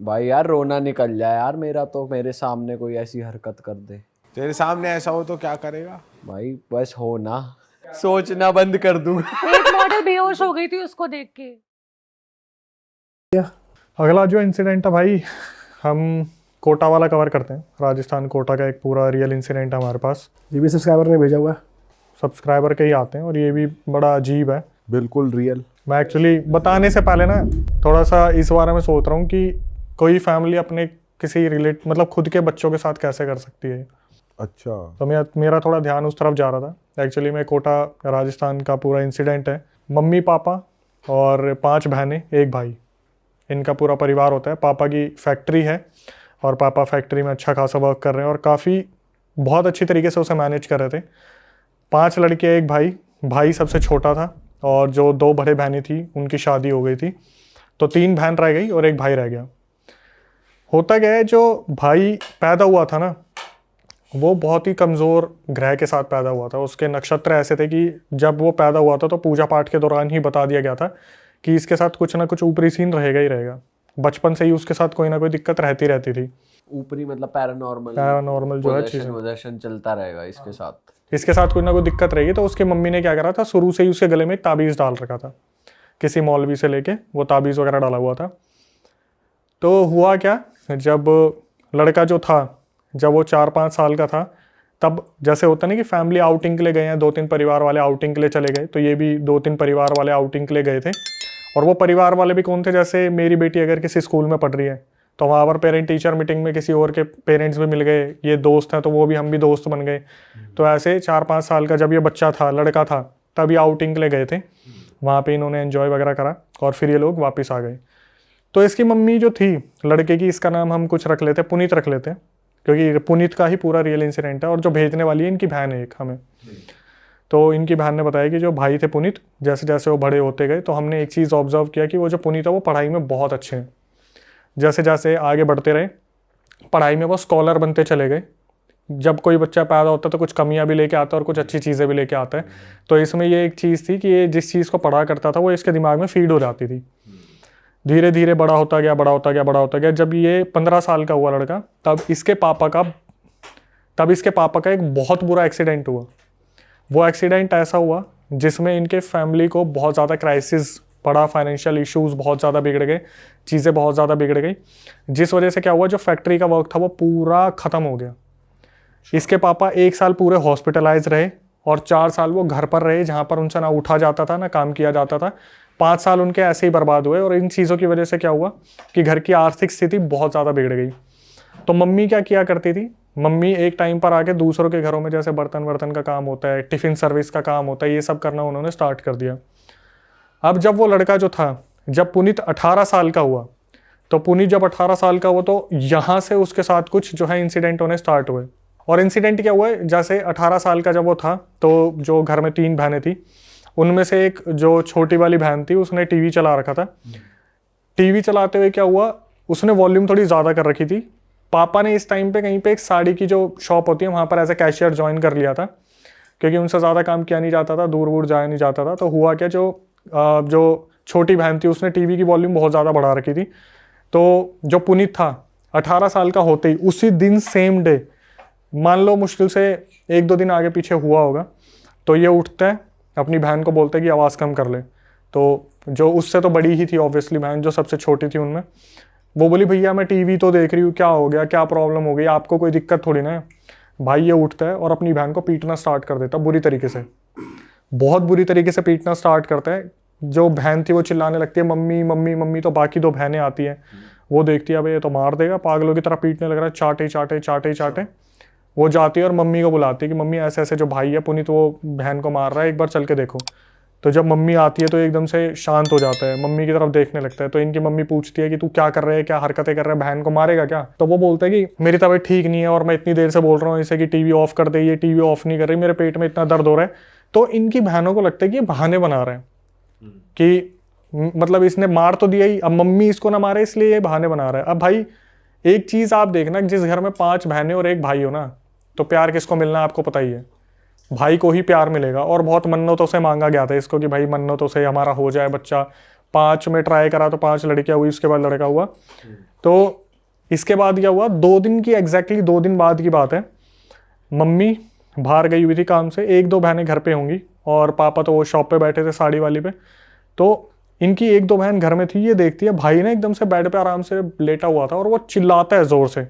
भाई यार रोना निकल जाए यार मेरा तो, मेरे सामने कोई ऐसी हरकत कर दे। तेरे सामने ऐसा हो तो क्या करेगा? भाई बस हो ना, सोचना बंद कर दूं। एक मॉडल बेहोश हो गई थी उसको देख के। अगला जो इंसिडेंट है भाई, हम कोटा वाला कवर करते हैं। राजस्थान कोटा का एक पूरा रियल इंसिडेंट है हमारे पास। ये भी सब्सक्राइबर ने भेजा हुआ है। सब्सक्राइबर के ही आते हैं और ये भी बड़ा अजीब है। बिल्कुल रियल। मैं एक्चुअली बताने से पहले ना थोड़ा सा इस बारे में सोच रहा हूँ कि कोई फैमिली अपने किसी मतलब खुद के बच्चों के साथ कैसे कर सकती है। अच्छा। तो मेरा थोड़ा ध्यान उस तरफ जा रहा था। एक्चुअली मैं कोटा राजस्थान का पूरा इंसिडेंट है। मम्मी पापा और 5 बहनें 1 भाई, इनका पूरा परिवार होता है। पापा की फैक्ट्री है और पापा फैक्ट्री में अच्छा खासा वर्क कर रहे हैं और काफ़ी बहुत अच्छी तरीके से उसे मैनेज कर रहे थे। 5 लड़के 1 भाई, भाई सबसे छोटा था और जो 2 बड़े बहनें थी उनकी शादी हो गई थी, तो 3 बहन रह गई और 1 भाई रह गया। होता क्या है, जो भाई पैदा हुआ था ना, वो बहुत ही कमज़ोर ग्रह के साथ पैदा हुआ था। उसके नक्षत्र ऐसे थे कि जब वो पैदा हुआ था तो पूजा पाठ के दौरान ही बता दिया गया था कि इसके साथ कुछ ना कुछ ऊपरी सीन रहेगा ही रहेगा। बचपन से ही उसके साथ कोई ना कोई दिक्कत रहती थी। ऊपरी मतलब पैरानॉर्मल जो है चीज़ें, पोजेशन चलता रहेगा इसके साथ कोई ना कोई दिक्कत रहेगी। तो उसकी मम्मी ने क्या करा था, शुरू से ही उसके गले में एक ताबीज़ डाल रखा था, किसी मौलवी से लेके वो ताबीज़ वगैरह डाला हुआ था। तो हुआ क्या, जब लड़का जो था, जब वो 4-5 साल का था, तब जैसे होता नहीं कि फैमिली आउटिंग के लिए गए हैं, 2-3 परिवार वाले आउटिंग के लिए चले गए, तो ये भी 2-3 परिवार वाले आउटिंग के लिए गए थे। और वो परिवार वाले भी कौन थे, जैसे मेरी बेटी अगर किसी स्कूल में पढ़ रही है तो वहाँ पर पेरेंट टीचर मीटिंग में किसी और के पेरेंट्स भी मिल गए, ये दोस्त हैं तो वो भी, हम भी दोस्त बन गए। तो ऐसे 4-5 साल का जब ये बच्चा था, लड़का था, तब ये आउटिंग के लिए गए थे। वहाँ पे इन्होंने एंजॉय वगैरह करा और फिर ये लोग वापस आ गए। तो इसकी मम्मी जो थी लड़के की, इसका नाम हम कुछ रख लेते, पुनीत रख लेते, क्योंकि पुनीत का ही पूरा रियल इंसिडेंट है। और जो भेजने वाली है इनकी बहन है एक हमें। तो इनकी बहन ने बताया कि जो भाई थे पुनीत, जैसे जैसे वो बड़े होते गए तो हमने एक चीज़ ऑब्जर्व किया कि वो जो पुनीत है वो पढ़ाई में बहुत अच्छे हैं। जैसे जैसे आगे बढ़ते रहे पढ़ाई में वो स्कॉलर बनते चले गए। जब कोई बच्चा पैदा होता है तो कुछ कमियां भी लेके आता है और कुछ अच्छी चीज़ें भी लेके आता है। तो इसमें ये एक चीज़ थी कि ये जिस चीज़ को पढ़ा करता था वो इसके दिमाग में फीड हो जाती थी। धीरे धीरे बड़ा होता गया। जब ये 15 साल का हुआ लड़का, तब इसके पापा का एक बहुत बुरा एक्सीडेंट हुआ। वो एक्सीडेंट ऐसा हुआ जिसमें इनके फैमिली को बहुत ज़्यादा क्राइसिस पड़ा, फाइनेंशियल इश्यूज बहुत ज़्यादा बिगड़ गए, चीज़ें बहुत ज़्यादा बिगड़ गई, जिस वजह से क्या हुआ, जो फैक्ट्री का वर्क था वो पूरा ख़त्म हो गया। इसके पापा 1 साल पूरे हॉस्पिटलाइज रहे और 4 साल वो घर पर रहे, जहाँ पर उनसे ना उठा जाता था ना काम किया जाता था। 5 साल उनके ऐसे ही बर्बाद हुए और इन चीज़ों की वजह से क्या हुआ कि घर की आर्थिक स्थिति बहुत ज़्यादा बिगड़ गई। तो मम्मी क्या किया करती थी, मम्मी एक टाइम पर आके दूसरों के घरों में जैसे बर्तन वर्तन का काम होता है, टिफ़िन सर्विस का काम होता है, ये सब करना उन्होंने स्टार्ट कर दिया। अब जब वो लड़का जो था, जब पुनीत 18 साल का हुआ, तो पुनीत जब 18 साल का हुआ तो यहाँ से उसके साथ कुछ जो है इंसिडेंट होने स्टार्ट हुए। और इंसिडेंट क्या हुआ है, जैसे 18 साल का जब वो था तो जो घर में 3 बहनें थी, उनमें से एक जो छोटी वाली बहन थी उसने टीवी चला रखा था। टीवी चलाते हुए क्या हुआ, उसने वॉल्यूम थोड़ी ज़्यादा कर रखी थी। पापा ने इस टाइम पे कहीं पे एक साड़ी की जो शॉप होती है वहाँ पर एज ए कैशियर ज्वाइन कर लिया था, क्योंकि उनसे ज़्यादा काम किया नहीं जाता था, दूर दूर जाया नहीं जाता था। तो हुआ क्या, जो छोटी बहन थी उसने टीवी की वॉल्यूम बहुत ज़्यादा बढ़ा रखी थी। तो जो पुनीत था 18 साल का होते ही उसी दिन सेम डे, मान लो मुश्किल से 1-2 दिन आगे पीछे हुआ होगा, तो ये उठता है अपनी बहन को बोलता है कि आवाज़ कम कर ले। तो जो उससे तो बड़ी ही थी ऑब्वियसली बहन, जो सबसे छोटी थी उनमें, वो बोली भैया मैं टीवी तो देख रही हूँ, क्या हो गया, क्या प्रॉब्लम हो गई, आपको कोई दिक्कत थोड़ी ना है। भाई ये उठता है और अपनी बहन को पीटना स्टार्ट कर देता, बुरी तरीके से, बहुत बुरी तरीके से पीटना स्टार्ट करता है। जो बहन थी वो चिल्लाने लगती है मम्मी मम्मी मम्मी। तो बाकी 2 बहनें आती हैं, वो देखती है भाई ये तो मार देगा, पागलों की तरह पीटने लग रहा है, चाटे चाटे चाटे चाटे। वो जाती है और मम्मी को बुलाती है कि मम्मी ऐसे ऐसे जो भाई है पुनीत वो बहन को मार रहा है, एक बार चल के देखो। तो जब मम्मी आती है तो एकदम से शांत हो जाता है, मम्मी की तरफ देखने लगता है। तो इनकी मम्मी पूछती है कि तू क्या कर रहे है, क्या हरकतें कर रहा है, बहन को मारेगा क्या? तो वो बोलता है कि मेरी तबीयत ठीक नहीं है और मैं इतनी देर से बोल रहा हूँ इसे कि टीवी ऑफ कर दे, ये टीवी ऑफ नहीं कर रही, मेरे पेट में इतना दर्द हो रहा है। तो इनकी बहनों को लगता है कि ये बहाने बना रहे हैं, कि मतलब इसने मार तो दिया ही, अब मम्मी इसको ना मारे इसलिए ये बहाने बना रहा है। अब भाई एक चीज़ आप देखना, जिस घर में 5 बहनें और 1 भाई हो ना, तो प्यार किसको मिलना है आपको पता ही है, भाई को ही प्यार मिलेगा। और बहुत मन्नतों से मांगा गया था इसको कि भाई मन्नतों से हमारा हो जाए बच्चा। 5 में ट्राई करा तो 5 लड़कियां हुई, उसके बाद लड़का हुआ। तो इसके बाद क्या हुआ, 2 दिन की एग्जैक्टली 2 दिन बाद की बात है, मम्मी बाहर गई हुई थी काम से, 1-2 बहनें घर पे होंगी और पापा तो वो शॉप पे बैठे थे साड़ी वाली पे। तो इनकी 1-2 बहन घर में थी, ये देखती है भाई ने एकदम से बेड पे आराम से लेटा हुआ था और वो चिल्लाता है जोर से।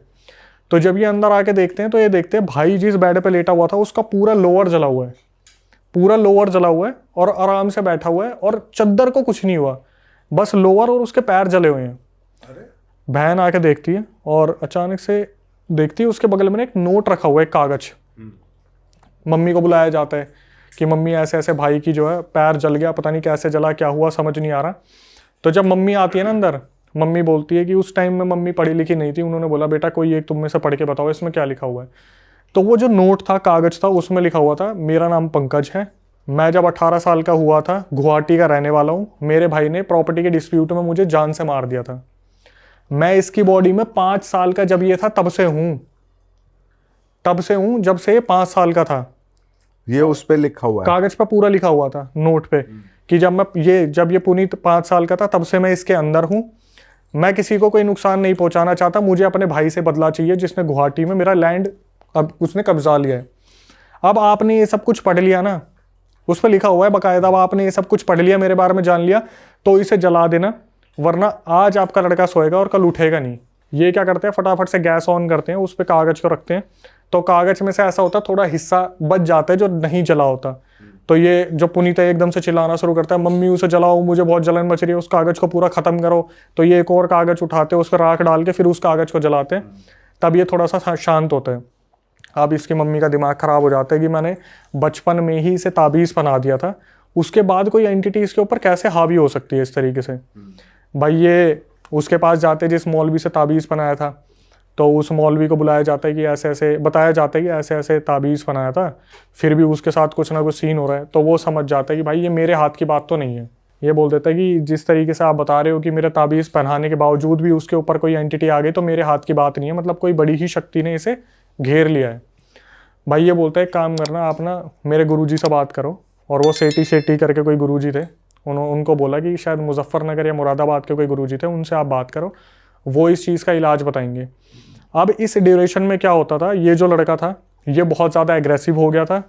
तो जब ये अंदर आके देखते हैं तो ये देखते हैं भाई जिस बेड पे लेटा हुआ था उसका पूरा लोअर जला हुआ है, पूरा लोअर जला हुआ है और आराम से बैठा हुआ है, और चद्दर को कुछ नहीं हुआ, बस लोअर और उसके पैर जले हुए हैं। बहन आके देखती है और अचानक से देखती है उसके बगल में एक नोट रखा हुआ है, एक कागज। मम्मी को बुलाया जाता है कि मम्मी ऐसे ऐसे भाई की जो है पैर जल गया, पता नहीं कैसे जला, क्या हुआ समझ नहीं आ रहा। तो जब मम्मी आती है ना अंदर, मम्मी बोलती है कि उस टाइम में मम्मी पढ़ी लिखी नहीं थी, उन्होंने बोला बेटा कोई एक तुम में से पढ़ के बताओ इसमें क्या लिखा हुआ है। तो वो जो नोट था, कागज था, उसमें लिखा हुआ था मेरा नाम पंकज है, मैं जब 18 साल का हुआ था गुवाहाटी का रहने वाला हूँ, मेरे भाई ने प्रॉपर्टी के डिस्प्यूट में मुझे जान से मार दिया था, मैं इसकी बॉडी में 5 साल का जब ये था तब से हूँ जब से 5 साल का था। ये उस पे लिखा हुआ है, कागज पे पूरा लिखा हुआ था नोट पे कि जब ये पुनीत 5 साल का था तब से मैं इसके अंदर हूँ, मैं किसी को कोई नुकसान नहीं पहुंचाना चाहता, मुझे अपने भाई से बदला चाहिए जिसने गुवाहाटी में मेरा लैंड अब उसने कब्जा लिया है। अब आपने ये सब कुछ पढ़ लिया ना, उस पर लिखा हुआ है बाकायदा, अब आपने ये सब कुछ पढ़ लिया, मेरे बारे में जान लिया, तो इसे जला देना, वरना आज आपका लड़का सोएगा और कल उठेगा नहीं। ये क्या करते हैं, फटाफट से गैस ऑन करते हैं, उस पर कागज को रखते हैं, तो कागज में से ऐसा होता है थोड़ा हिस्सा बच जाता है जो नहीं जला होता। तो ये जो पुनीत है एकदम से चिल्लाना शुरू करता है मम्मी उसे जलाओ, मुझे बहुत जलन मच रही है, उस कागज को पूरा खत्म करो। तो ये एक और कागज उठाते हैं, उस पर राख डाल के फिर उस कागज को जलाते हैं, तब ये थोड़ा सा शांत होता है। अब इसकी मम्मी का दिमाग खराब हो जाता है कि मैंने बचपन में ही इसे ताबीज़ बना दिया था, उसके बाद कोई एंटिटी इसके ऊपर कैसे हावी हो सकती है इस तरीके से। भाई ये उसके पास जाते जिस मौलवी से ताबीज़ बनाया था, तो उस मौलवी को बुलाया जाता है कि ऐसे ऐसे बताया जाता है कि ऐसे ऐसे ताबीज़ बनाया था, फिर भी उसके साथ कुछ ना कुछ सीन हो रहा है। तो वो समझ जाता है कि भाई ये मेरे हाथ की बात तो नहीं है। ये बोल देता है कि जिस तरीके से आप बता रहे हो कि मेरे ताबीज़ पहनाने के बावजूद भी उसके ऊपर कोई एंटिटी आ गई, तो मेरे हाथ की बात नहीं है, मतलब कोई बड़ी ही शक्ति ने इसे घेर लिया है। भाई ये बोलता है काम करना, आप ना मेरे गुरुजी से बात करो, और वो सेठी शेट्टी करके कोई गुरुजी थे, उनको बोला कि शायद मुजफ्फरनगर या मुरादाबाद के कोई गुरुजी थे, उनसे आप बात करो, वो इस चीज़ का इलाज बताएंगे। अब इस ड्यूरेशन में क्या होता था, ये जो लड़का था ये बहुत ज़्यादा एग्रेसिव हो गया था।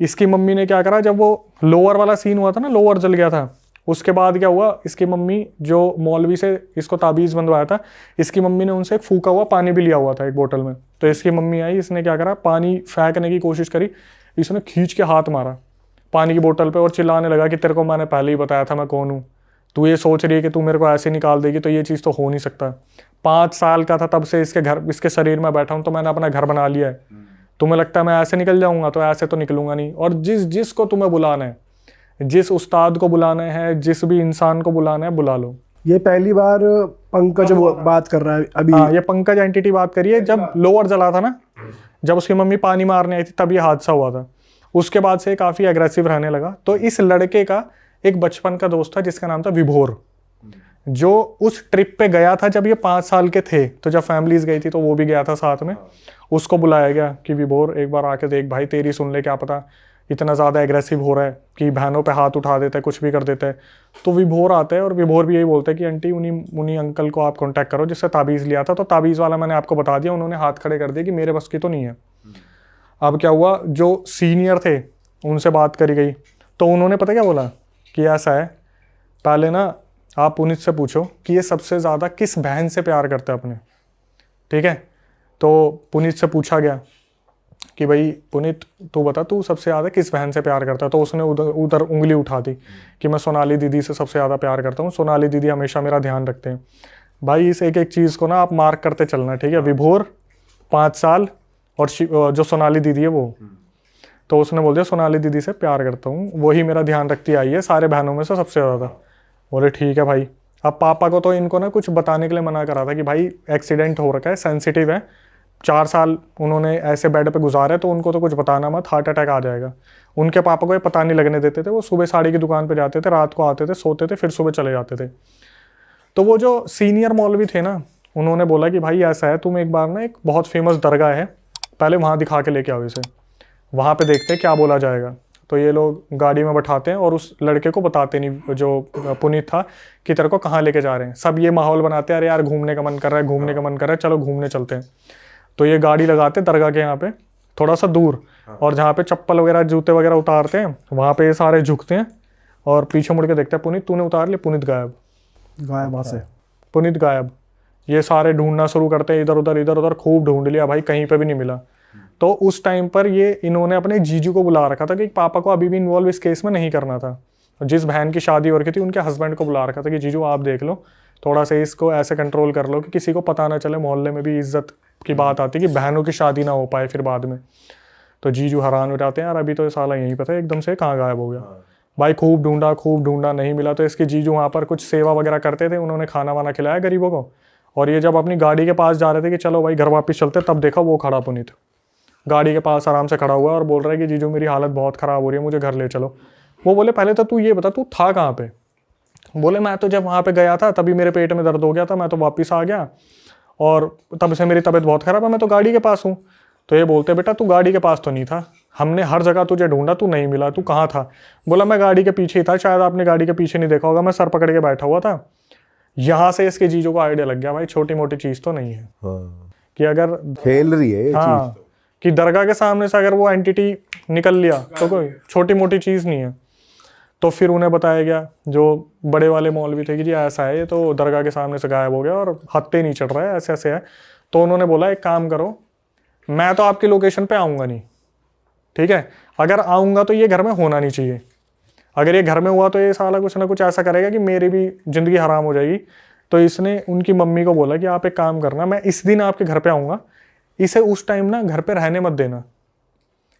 इसकी मम्मी ने क्या करा, जब वो लोअर वाला सीन हुआ था ना, लोअर जल गया था, उसके बाद क्या हुआ, इसकी मम्मी जो मौलवी से इसको ताबीज़ बंधवाया था, इसकी मम्मी ने उनसे एक फूका हुआ पानी भी लिया हुआ था एक बोतल में। तो इसकी मम्मी आई, इसने क्या करा, पानी फेंकने की कोशिश करी, इसने खींच के हाथ मारा पानी की बोतल पे और चिल्लाने लगा कि तेरे को मैंने पहले ही बताया था मैं कौन हूँ, तू ये सोच रही है कि तू मेरे को ऐसे निकाल देगी, तो ये चीज़ तो हो नहीं सकता। 5 साल का था तब से इसके शरीर में बैठा हूँ, तो मैंने अपना घर बना लिया है। तुम्हें लगता है मैं ऐसे निकल जाऊंगा? तो ऐसे तो निकलूंगा नहीं। और जिसको तुम्हें बुलाना है, जिस उस्ताद को बुलाना है, जिस भी इंसान को बुलाना है, बुला लो। ये पहली बार पंकज बात कर रहा है अभी। हाँ, ये पंकज एंटिटी बात करिए। जब लोअर जला था ना, जब उसकी मम्मी पानी मारने आई थी, तब ये हादसा हुआ था। उसके बाद से काफ़ी एग्रेसिव रहने लगा। तो इस लड़के का एक बचपन का दोस्त था जिसका नाम था विभोर, जो उस ट्रिप पे गया था जब ये 5 साल के थे। तो जब फैमिलीज गई थी तो वो भी गया था साथ में। उसको बुलाया गया कि विभोर एक बार आके देख भाई, तेरी सुन ले, क्या पता इतना ज़्यादा एग्रेसिव हो रहा है कि बहनों पे हाथ उठा देता है, कुछ भी कर देता है। तो विभोर आता है और विभोर भी यही बोलता है कि आंटी उन्हीं अंकल को आप कांटेक्ट करो जिससे ताबीज़ लिया था। तो ताबीज़ वाला मैंने आपको बता दिया, उन्होंने हाथ खड़े कर दिए कि मेरे बस की तो नहीं है। अब क्या हुआ, जो सीनियर थे उनसे बात करी गई, तो उन्होंने पता क्या बोला कि ऐसा है, पहले ना आप पुनीत से पूछो कि ये सबसे ज़्यादा किस बहन से प्यार करते हैं अपने। ठीक है, तो पुनीत से पूछा गया कि भाई पुनीत तू बता, तू सबसे ज़्यादा किस बहन से प्यार करता है। तो उसने उधर उंगली उठा दी कि मैं सोनाली दीदी से सबसे ज़्यादा प्यार करता हूँ, सोनाली दीदी हमेशा मेरा ध्यान रखते हैं। भाई इस एक चीज़ को ना आप मार्क करते चलना, ठीक है। विभोर 5 साल और जो सोनाली दीदी है वो, तो उसने बोल दिया सोनाली दीदी से प्यार करता हूँ, वही मेरा ध्यान रखती आई है सारे बहनों में से सबसे ज़्यादा। बोले ठीक है भाई। अब पापा को तो इनको ना कुछ बताने के लिए मना करा था कि भाई एक्सीडेंट हो रखा है, सेंसिटिव है, 4 साल उन्होंने ऐसे बेड पे गुजारे, तो उनको तो कुछ बताना मत, हार्ट अटैक आ जाएगा। उनके पापा को ये पता नहीं लगने देते थे। वो सुबह साड़ी की दुकान पे जाते थे, रात को आते थे, सोते थे, फिर सुबह चले जाते थे। तो वो जो सीनियर मौलवी थे ना, उन्होंने बोला कि भाई ऐसा है, तुम एक बार ना एक बहुत फेमस दरगाह है, पहले वहाँ दिखा के लेके आओ इसे, वहाँ पे देखते हैं क्या बोला जाएगा। तो ये लोग गाड़ी में बैठाते हैं और उस लड़के को बताते नहीं, जो पुनीत था, कि तेरे को कहाँ लेके जा रहे हैं। सब ये माहौल बनाते हैं, अरे यार घूमने का मन कर रहा है, घूमने का मन कर रहा है, चलो घूमने चलते हैं। तो ये गाड़ी लगाते दरगाह के यहाँ पे थोड़ा सा दूर, और जहाँ पे चप्पल वगैरह जूते वगैरह उतारते हैं वहाँ पे ये सारे झुकते हैं और पीछे मुड़ के देखते हैं, पुनीत तूने उतार लिया, पुनीत गायब, वहाँ से पुनीत गायब। ये सारे ढूंढना शुरू करते हैं, इधर उधर खूब ढूंढ लिया भाई, कहीं पे भी नहीं मिला। तो उस टाइम पर ये इन्होंने अपने जीजू को बुला रखा था कि पापा को अभी भी इन्वॉल्व इस केस में नहीं करना था। जिस बहन की शादी हो रखी थी उनके हस्बैंड को बुला रखा था कि जीजू आप देख लो, थोड़ा सा इसको ऐसे कंट्रोल कर लो कि किसी को पता ना चले। मोहल्ले में भी इज्जत की बात आती कि बहनों की शादी ना हो पाए फिर बाद में। तो जीजू हैरान हो जाते हैं, यार अभी तो ये साला यहीं पता है एकदम से कहाँ गायब हो गया। भाई खूब ढूंढा नहीं मिला। तो इसके जीजू वहाँ पर कुछ सेवा वगैरह करते थे, उन्होंने खाना वाना खिलाया गरीबों को। और ये जब अपनी गाड़ी के पास जा रहे थे कि चलो भाई घर वापस चलते, तब देखा वो खड़ा पुनीत गाड़ी के पास आराम से खड़ा हुआ और बोल रहा है कि जीजू मेरी हालत बहुत ख़राब हो रही है, मुझे घर ले चलो। वो बोले पहले तो तू ये बता तू था कहाँ पे। बोले मैं तो जब वहाँ पे गया था तभी मेरे पेट में दर्द हो गया था, मैं तो वापस आ गया और तब से मेरी तबीयत बहुत ख़राब है, मैं तो गाड़ी के पास हूँ। तो ये बोलते बेटा तू गाड़ी के पास तो नहीं था, हमने हर जगह तुझे ढूंढा, तू नहीं मिला, तू कहाँ था। बोला मैं गाड़ी के पीछे ही था, शायद आपने गाड़ी के पीछे नहीं देखा होगा, मैं सर पकड़ के बैठा हुआ था। यहाँ से इसके जीजू को आइडिया लग गया भाई छोटी मोटी चीज़ तो नहीं है। हाँ, कि अगर खेल रही है ये हाँ चीज। कि दरगाह के सामने से अगर वो एंटिटी निकल लिया तो कोई छोटी मोटी चीज़ नहीं है। तो फिर उन्हें बताया गया, जो बड़े वाले मौलवी थे, कि जी ऐसा है, ये तो दरगाह के सामने से गायब हो गया और हत्ते नहीं चढ़ रहा है, ऐसे ऐसे है। तो उन्होंने बोला एक काम करो, मैं तो आपकी लोकेशन पे आऊँगा नहीं, ठीक है, अगर आऊँगा तो ये घर में होना नहीं चाहिए। अगर ये घर में हुआ तो ये साला कुछ ना कुछ ऐसा करेगा कि मेरी भी ज़िंदगी हराम हो जाएगी। तो इसने उनकी मम्मी को बोला कि आप एक काम करना, मैं इस दिन आपके घर पे आऊँगा, इसे उस टाइम ना घर पे रहने मत देना,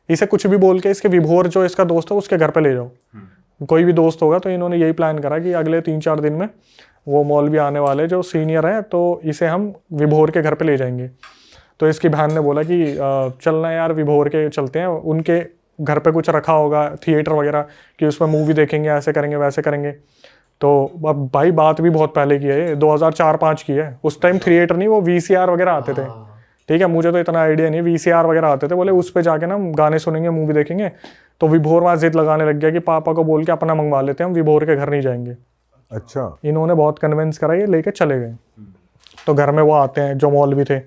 इसे कुछ भी बोल के इसके विभोर जो इसका दोस्त है उसके घर पे ले जाओ, कोई भी दोस्त होगा। तो इन्होंने यही प्लान करा कि अगले 3-4 दिन में वो मौलवी आने वाले जो सीनियर हैं, तो इसे हम विभोर के घर पे ले जाएंगे। तो इसकी बहन ने बोला कि चलना यार विभोर के चलते हैं, उनके घर पे कुछ रखा होगा थिएटर वगैरह कि उसमें मूवी देखेंगे, ऐसे करेंगे वैसे करेंगे। तो अब भाई बात भी बहुत पहले की है, 2004-5 की है। उस टाइम थिएटर नहीं, वो VCR वगैरह आते थे, ठीक है, मुझे तो इतना आइडिया नहीं, VCR वगैरह आते थे। बोले उस पे जाके ना गाने सुनेंगे, मूवी देखेंगे। तो विभोर वहाँ जिद लगाने लग गया कि पापा को बोल के अपना मंगवा लेते हैं, हम विभोर के घर नहीं जाएंगे। अच्छा, इन्होंने बहुत कन्विंस करा, ये लेके चले गए। तो घर में वो आते हैं जो मौलवी थे,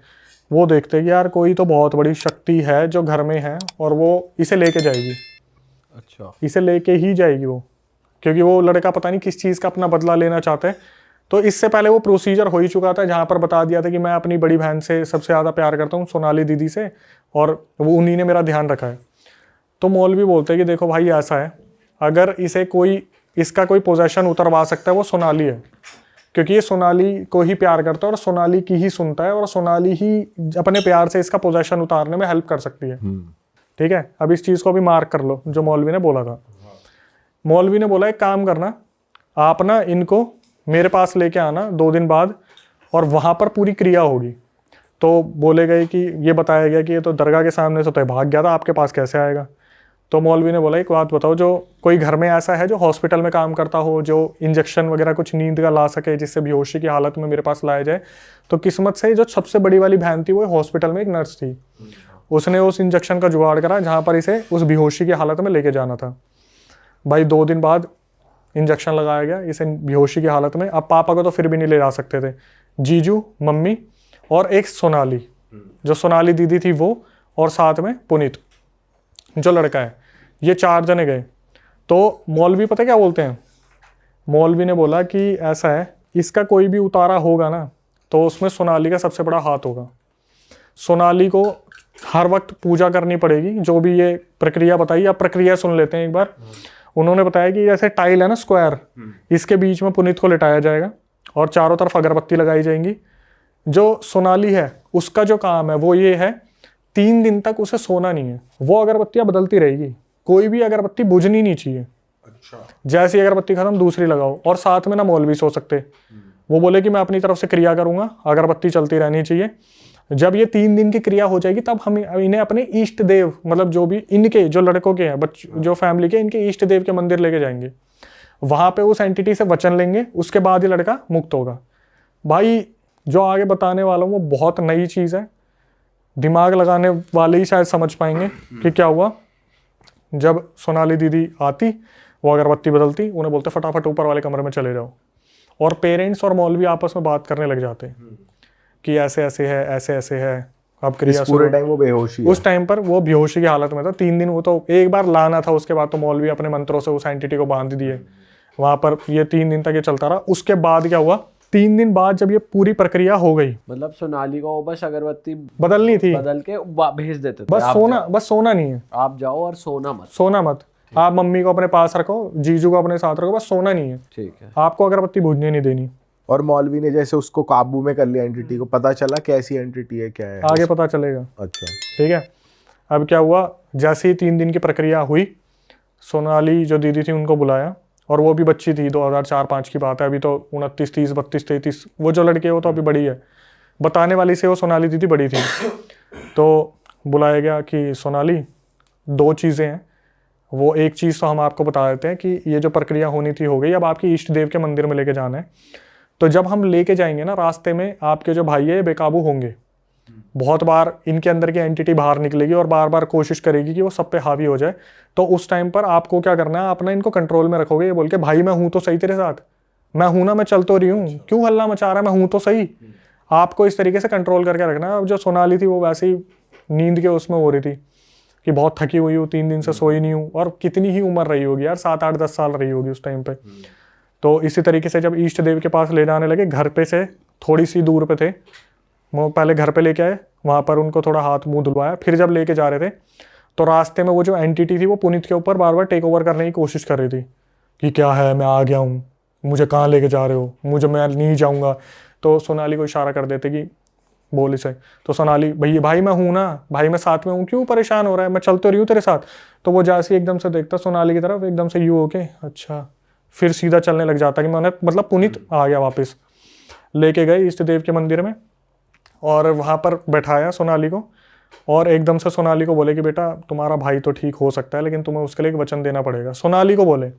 वो देखते हैं कि यार कोई तो बहुत बड़ी शक्ति है जो घर में है और वो इसे लेके जाएगी। अच्छा, इसे लेके ही जाएगी वो, क्योंकि वो लड़का पता नहीं किस चीज़ का अपना बदला लेना चाहता है। तो इससे पहले वो प्रोसीजर हो ही चुका था, जहाँ पर बता दिया था कि मैं अपनी बड़ी बहन से सबसे ज़्यादा प्यार करता हूँ, सोनाली दीदी से, और वो उन्हीं ने मेरा ध्यान रखा है। तो मौलवी बोलते हैं कि देखो भाई ऐसा है, अगर इसे कोई इसका कोई पोजेशन उतरवा सकता है वो सोनाली है, क्योंकि ये सोनाली को ही प्यार करता है और सोनाली की ही सुनता है और सोनाली ही अपने प्यार से इसका पोजेशन उतारने में हेल्प कर सकती है। ठीक है, अब इस चीज़ को भी मार्क कर लो जो मौलवी ने बोला था। मौलवी ने बोला एक काम करना, आप ना इनको मेरे पास लेके आना 2 दिन बाद और वहाँ पर पूरी क्रिया होगी। तो बोले गए कि ये बताया गया कि ये तो दरगाह के सामने से तो भाग गया था, आपके पास कैसे आएगा। तो मौलवी ने बोला एक बात बताओ, जो कोई घर में ऐसा है जो हॉस्पिटल में काम करता हो, जो इंजेक्शन वगैरह कुछ नींद का ला सके जिससे बेहोशी की हालत में मेरे पास लाया जाए। तो किस्मत से जो सबसे बड़ी वाली बहन थी वो हॉस्पिटल में एक नर्स थी, उसने उस इंजेक्शन का जुगाड़ करा जहाँ पर इसे उस बेहोशी की हालत में लेके जाना था। भाई 2 दिन बाद इंजेक्शन लगाया गया इसे बेहोशी की हालत में। अब पापा को तो फिर भी नहीं ले जा सकते थे, जीजू, मम्मी और एक सोनाली, जो सोनाली दीदी थी वो, और साथ में पुनीत जो लड़का है, ये 4 जने गए। तो मौलवी पता क्या बोलते हैं, मौलवी ने बोला कि ऐसा है, इसका कोई भी उतारा होगा ना तो उसमें सोनाली का सबसे बड़ा हाथ होगा। सोनाली को हर वक्त पूजा करनी पड़ेगी, जो भी ये प्रक्रिया बताई। आप प्रक्रिया सुन लेते हैं एक बार। उन्होंने बताया कि जैसे टाइल है ना स्क्वायर, इसके बीच में पुनीत को लिटाया जाएगा और चारों तरफ अगरबत्ती लगाई जाएंगी। जो सोनाली है उसका जो काम है वो ये है, 3 दिन तक उसे सोना नहीं है, वो अगरबत्तियां बदलती रहेगी, कोई भी अगरबत्ती बुझनी नहीं चाहिए। अच्छा। जैसी अगरबत्ती खत्म दूसरी लगाओ। और साथ में ना मौलवी सो सकते, वो बोले कि मैं अपनी तरफ से क्रिया करूंगा, अगरबत्ती चलती रहनी चाहिए। जब ये 3 दिन की क्रिया हो जाएगी तब हम इन्हें अपने इष्ट देव, मतलब जो भी इनके जो लड़कों के हैं, जो फैमिली के, इनके इष्ट देव के मंदिर लेके जाएंगे। वहां पे उस एंटिटी से वचन लेंगे, उसके बाद ही लड़का मुक्त होगा। भाई जो आगे बताने वाला हूं वो बहुत नई चीज है, दिमाग लगाने वाले ही शायद समझ पाएंगे कि क्या हुआ। जब सोनाली दीदी आती, वो अगरबत्ती बदलती, उन्हें बोलते फटाफट ऊपर वाले कमरे में चले जाओ। और पेरेंट्स और मौलवी आपस में बात करने लग जाते कि ऐसे ऐसे है, ऐसे ऐसे है, अब क्रिया पूरे टाइम वो बेहोशी है। उस टाइम पर वो बेहोशी की हालत में था। 3 दिन वो तो एक बार लाना था, उसके बाद तो मौलवी अपने मंत्रों से उस एंटिटी को बांध दिए। वहां पर ये 3 दिन तक ये चलता रहा। उसके बाद क्या हुआ, 3 दिन बाद जब ये पूरी प्रक्रिया हो गई, मतलब सोनाली को बस अगरबत्ती बदलनी थी, बदल के भेज देते थे, बस सोना नहीं है, आप जाओ और सोना मत। आप मम्मी को अपने पास रखो, जीजू को अपने साथ रखो, बस सोना नहीं है। ठीक है। आपको अगरबत्ती बुझने नहीं देनी। और मौलवी ने जैसे उसको काबू में कर लिया एंटिटी को, पता चला कैसी एंटिटी है, क्या है आगे पता चलेगा। अच्छा। ठीक है। अब क्या हुआ, जैसे ही 3 दिन की प्रक्रिया हुई, सोनाली जो दीदी थी उनको बुलाया, और वो भी बच्ची थी, 2004-05 की बात है, अभी तो 29, 30, 32, 33, वो जो लड़की है वो तो अभी बड़ी है, बताने वाली से वो सोनाली दीदी बड़ी थी। तो बुलाया गया कि सोनाली 2 चीज़ें हैं, वो एक चीज़ तो हम आपको बता देते हैं कि ये जो प्रक्रिया होनी थी हो गई, अब आपकी इष्ट देव के मंदिर में लेके जाना है। तो जब हम लेके जाएंगे ना, रास्ते में आपके जो भाई है ये बेकाबू होंगे, बहुत बार इनके अंदर की एंटिटी बाहर निकलेगी और बार बार कोशिश करेगी कि वो सब पे हावी हो जाए। तो उस टाइम पर आपको क्या करना है, आप ना इनको कंट्रोल में रखोगे, ये बोल के भाई मैं हूं तो सही तेरे साथ, मैं हूं ना, मैं चल तो रही हूँ, क्यों हल्ला मचा रहा है, मैं हूं तो सही। आपको इस तरीके से कंट्रोल करके रखना है। अब जो सोनाली थी वो वैसे ही नींद के उसमें हो रही थी कि बहुत थकी हुई हूँ, 3 दिन से सोई नहीं हूँ, और कितनी ही उम्र रही होगी यार, 7, 8, 10 साल रही होगी उस टाइम पे। तो इसी तरीके से जब इष्ट देव के पास ले जाने लगे, घर पे से थोड़ी सी दूर पे थे, वो पहले घर पे लेके आए, वहाँ पर उनको थोड़ा हाथ मुंह धुलवाया, फिर जब लेके जा रहे थे तो रास्ते में वो जो एंटिटी थी वो पुनीत के ऊपर बार बार टेक ओवर करने की कोशिश कर रही थी कि क्या है, मैं आ गया हूँ, मुझे कहाँ लेके जा रहे हो, मैं नहीं जाऊँगा। तो सोनाली को इशारा कर देते कि बोल इसे। तो सोनाली, भैया भाई मैं हूँ ना, भाई मैं साथ में हूँ, क्यों परेशान हो रहा है, मैं चल तो रही हूँ तेरे साथ। तो वो जैसे एकदम से देखता सोनाली की तरफ, एकदम से यूँ होके अच्छा, फिर सीधा चलने लग जाता कि मैंने, मतलब पुनीत आ गया वापस। लेके गए इष्ट देव के मंदिर में और वहाँ पर बैठाया सोनाली को, और एकदम से सोनाली को बोले कि बेटा तुम्हारा भाई तो ठीक हो सकता है, लेकिन तुम्हें उसके लिए एक वचन देना पड़ेगा। सोनाली को बोले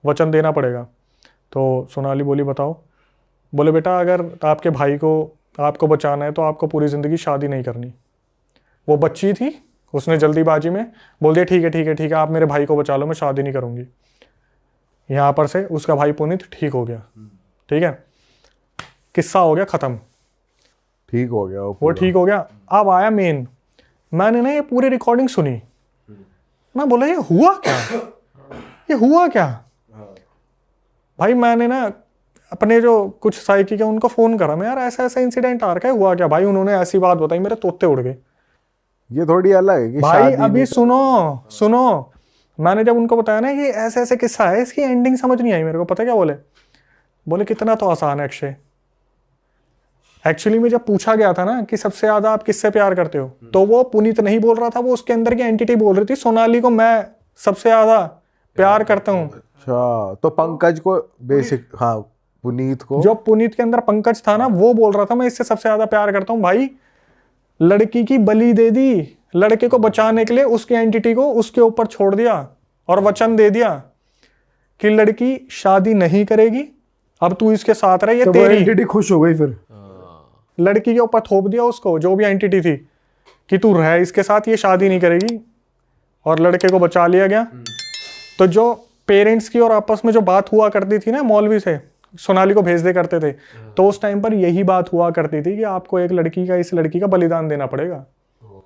वचन देना पड़ेगा। तो सोनाली बोली बताओ। बोले बेटा अगर आपके भाई को आपको बचाना है तो आपको पूरी ज़िंदगी शादी नहीं करनी। वो बच्ची थी, उसने जल्दीबाजी में बोल दिया ठीक है ठीक है ठीक है, आप मेरे भाई को बचा लो, मैं शादी नहीं करूँगी। यहाँ पर से उसका भाई पुनीत ठीक हो गया। ठीक है, किस्सा हो गया ख़त्म, ठीक हो गया वो ठीक हो गया। अब आया मेन, मैंने ना ये पूरी रिकॉर्डिंग सुनी, मैं बोला ये हुआ क्या, ये हुआ क्या। भाई मैंने ना अपने जो कुछ साइकिक है उनको फ़ोन करा, मैं यार ऐसा ऐसा इंसिडेंट आ रखा है, हुआ क्या। भाई उन्होंने ऐसी बात बताई, मेरे तोते उड़ गए। ये थोड़ी अलग है कि भाई शादी अभी नहीं- सुनो, मैंने जब उनको बताया ना ये ऐसे ऐसे किस्सा है, इसकी एंडिंग समझ नहीं आई मेरे को। पता क्या बोले? बोले कितना तो आसान है अक्षय। एक्चुअली में जब पूछा गया था ना कि सबसे ज्यादा आप किससे प्यार करते हो, तो वो पुनीत नहीं बोल रहा था, वो उसके अंदर की एंटिटी बोल रही थी, सोनाली को मैं सबसे ज्यादा प्यार करता हूँ। अच्छा, तो पंकज को बेसिक, हाँ पुनीत को, जो पुनीत के अंदर पंकज था ना, वो बोल रहा था मैं इससे सबसे ज्यादा प्यार करता हूँ। भाई लड़की की बलि दे दी, लड़के को बचाने के लिए उसकी एंटिटी को उसके ऊपर छोड़ दिया और वचन दे दिया कि लड़की शादी नहीं करेगी, अब तू इसके साथ रह, ये तो वो तेरी। एंटिटी खुश हो गई फिर? लड़की के ऊपर थोप दिया उसको, जो भी एंटिटी थी, कि तू रह इसके साथ, ये शादी नहीं करेगी, और लड़के को बचा लिया गया। तो जो पेरेंट्स की और आपस में जो बात हुआ करती थी ना मौलवी से, सोनाली को भेज दे करते थे, तो उस टाइम पर यही बात हुआ करती थी कि आपको एक लड़की का, इस लड़की का बलिदान देना पड़ेगा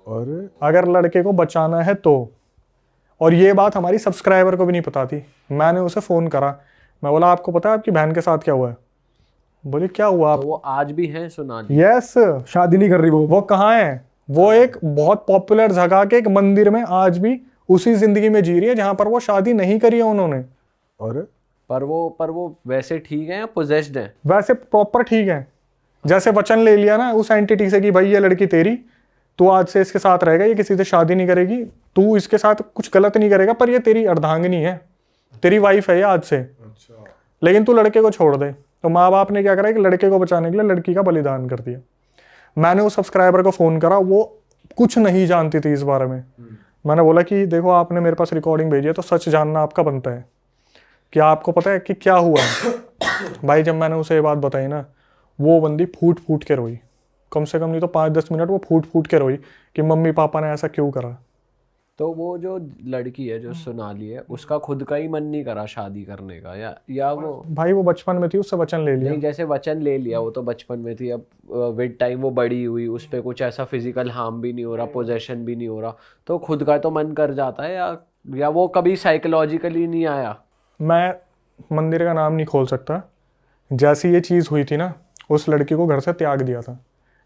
और अगर लड़के को बचाना है तो। और ये बात हमारी सब्सक्राइबर को भी नहीं पता थी। मैंने उसे फ़ोन करा, मैं बोला आपको पता है आपकी बहन के साथ क्या हुआ है? बोले क्या हुआ? तो वो आज भी है सोनाली? यस, शादी नहीं कर रही वो? कहाँ है? वो एक बहुत पॉपुलर जगह के एक मंदिर में आज भी उसी जिंदगी में जी रही है जहां पर वो शादी नहीं करी है उन्होंने। और पर वो वैसे ठीक है या पोजेस्ड है? वैसे प्रॉपर ठीक है, जैसे वचन ले लिया ना उस एंटिटी से कि भाई ये लड़की तेरी, तू आज से इसके साथ रहेगा, ये किसी से शादी नहीं करेगी, तू इसके साथ कुछ गलत नहीं करेगा, पर ये तेरी अर्धांगिनी है, तेरी वाइफ है ये आज से। लेकिन तू लड़के को छोड़ दे। तो माँ बाप ने क्या करा कि लड़के को बचाने के लिए लड़की का बलिदान कर दिया। मैंने उस सब्सक्राइबर को फ़ोन करा, वो कुछ नहीं जानती थी इस बारे में। मैंने बोला कि देखो आपने मेरे पास रिकॉर्डिंग भेजी है, तो सच जानना आपका बनता है कि आपको पता है कि क्या हुआ है। भाई जब मैंने उसे ये बात बताई ना, वो बंदी फूट फूट के रोई, कम से कम नहीं तो 5-10 मिनट वो फूट फूट के रोई कि मम्मी पापा ने ऐसा क्यों करा। तो वो जो लड़की है जो सोनाली है, उसका खुद का ही मन नहीं करा शादी करने का, या वो? भाई वो बचपन में थी, उससे वचन ले लिया। नहीं, जैसे वचन ले लिया, वो तो बचपन में थी, अब विद टाइम वो बड़ी हुई, उस पर कुछ ऐसा फिजिकल हार्म भी नहीं हो रहा, पोजेशन भी नहीं हो रहा, तो खुद का तो मन कर जाता है, या वो कभी साइकोलॉजिकली नहीं आया? मैं मंदिर का नाम नहीं खोल सकता। जैसी ये चीज़ हुई थी ना, उस लड़की को घर से त्याग दिया था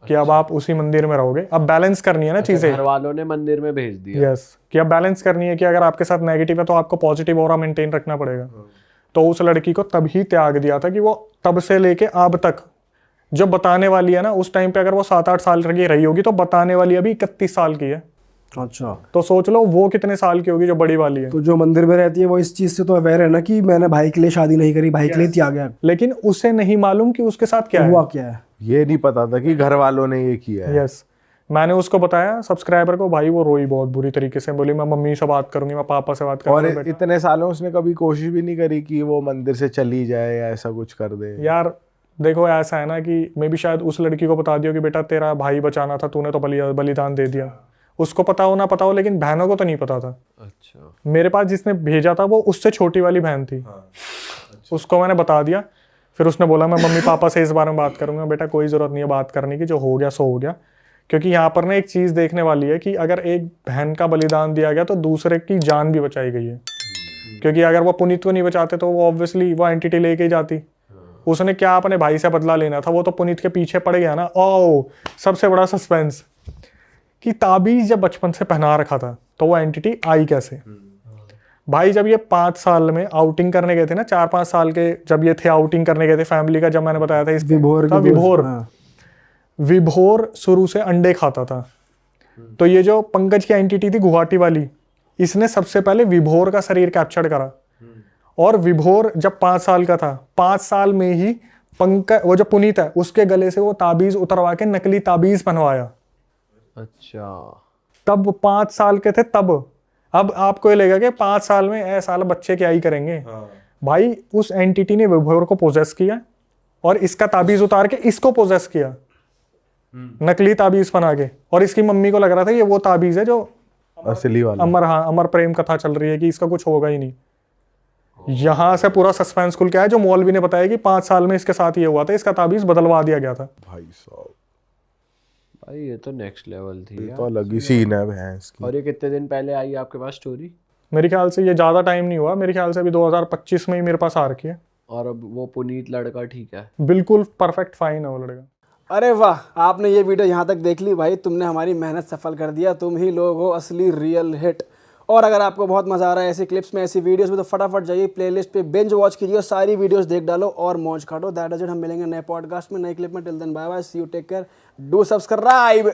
कि अब आप उसी मंदिर में रहोगे। अब बैलेंस करनी है ना चीज़ें। घर वालों ने मंदिर में भेज दिया। यस, कि अब बैलेंस करनी है कि अगर आपके साथ नेगेटिव है तो आपको पॉजिटिव ऑरा मेंटेन रखना पड़ेगा। तो उस लड़की को तभी त्याग दिया था कि वो तब से लेके अब तक जो बताने वाली है ना, उस टाइम पे अगर वो 7-8 साल की रही होगी, तो बताने वाली अभी 31 साल की है। अच्छा, तो सोच लो वो कितने साल की होगी जो बड़ी वाली है। तो जो मंदिर में रहती है वो इस चीज से तो अवेयर है ना कि मैंने भाई के लिए शादी नहीं करी, भाई के लिए त्याग गया। लेकिन उसे नहीं मालूम कि उसके साथ क्या हुआ है। क्या है? ये नहीं पता था कि घर वालों ने ये किया है। यस, मैंने उसको बताया सब्सक्राइबर को। भाई वो रोई बहुत बुरी तरीके से, बोली मैं मम्मी से बात करूंगी, मैं पापा से बात और करूंगी। इतने सालों उसने कभी कोशिश भी नहीं करी कि वो मंदिर से चली जाए या ऐसा कुछ कर दे? यार देखो ऐसा है ना कि मे भी शायद उस लड़की को बता दियो कि बेटा तेरा भाई बचाना था, तूने तो बलिदान दे दिया। उसको पता हो ना पता हो, लेकिन बहनों को तो नहीं पता था। अच्छा, मेरे पास जिसने भेजा था वो उससे छोटी वाली बहन थी। उसको मैंने बता दिया। फिर उसने बोला मैं मम्मी पापा से इस बारे में बात करूंगा। बेटा कोई ज़रूरत नहीं है बात करने की, जो हो गया सो हो गया। क्योंकि यहाँ पर ना एक चीज़ देखने वाली है कि अगर एक बहन का बलिदान दिया गया तो दूसरे की जान भी बचाई गई है। क्योंकि अगर वो पुनीत को नहीं बचाते तो वो ऑब्वियसली वो एंटिटी लेके ही जाती। उसने क्या अपने भाई से बदला लेना था, वो तो पुनीत के पीछे पड़ गया ना। ओ सबसे बड़ा सस्पेंस कि ताबीज़ जब बचपन से पहना रखा था तो वो एंटिटी आई कैसे। भाई जब ये 5 साल में आउटिंग करने गए थे ना, 4-5 साल के जब ये थे आउटिंग करने गए थे फैमिली का, जब मैंने बताया था इस विभोर था, विभोर शुरू से अंडे खाता था। तो ये जो पंकज की एंटिटी थी गुवाहाटी वाली, इसने सबसे पहले विभोर का शरीर कैप्चर करा। और विभोर जब 5 साल का था, 5 साल में ही पंकज, वो जो पुनीत है, उसके गले से वो ताबीज उतरवा के नकली ताबीज पहनवाया। अच्छा, तब 5 साल के थे तब। अब आपको ये लगेगा कि 5 साल में ऐसा बच्चे क्या ही करेंगे। भाई उस एंटिटी ने विभोर को पोजेस किया और इसका ताबीज उतार के इसको पोजेस किया, नकली ताबीज बना के। और इसकी मम्मी को लग रहा था ये वो ताबीज है जो असली वाला। अमर प्रेम कथा चल रही है कि इसका कुछ होगा ही नहीं। यहां से पूरा सस्पेंस खुल के आया। जो मौलवी ने बताया कि 5 साल में इसके साथ ये हुआ था, इसका ताबीज बदलवा दिया गया था। भाई साहब, भाई ये तो नेक्स्ट लेवल थी ये यार। तो अलग ही सीन है भैंस की। और ये कितने दिन पहले आई आपके पास स्टोरी? मेरे ख्याल से ये ज़्यादा टाइम नहीं हुआ, मेरे ख्याल से अभी 2025 में ही मेरे पास आ रखी है। और अब वो पुनीत लड़का ठीक है? बिल्कुल परफेक्ट फाइन है वो लड़का। अरे वाह, आपने ये वीडियो यहाँ तक देख ली भाई, तुमने हमारी मेहनत सफल कर दिया। तुम ही लोग हो असली रियल हिट। और अगर आपको बहुत मजा आ रहा है ऐसी क्लिप्स में, ऐसी वीडियोस में, तो फटाफट जाइए प्लेलिस्ट पे बिंज वॉच कीजिए, सारी वीडियोस देख डालो और मौज काटो। That is it. हम मिलेंगे नए पॉडकास्ट में, नए क्लिप में। Till then bye bye, see you, take care, do subscribe.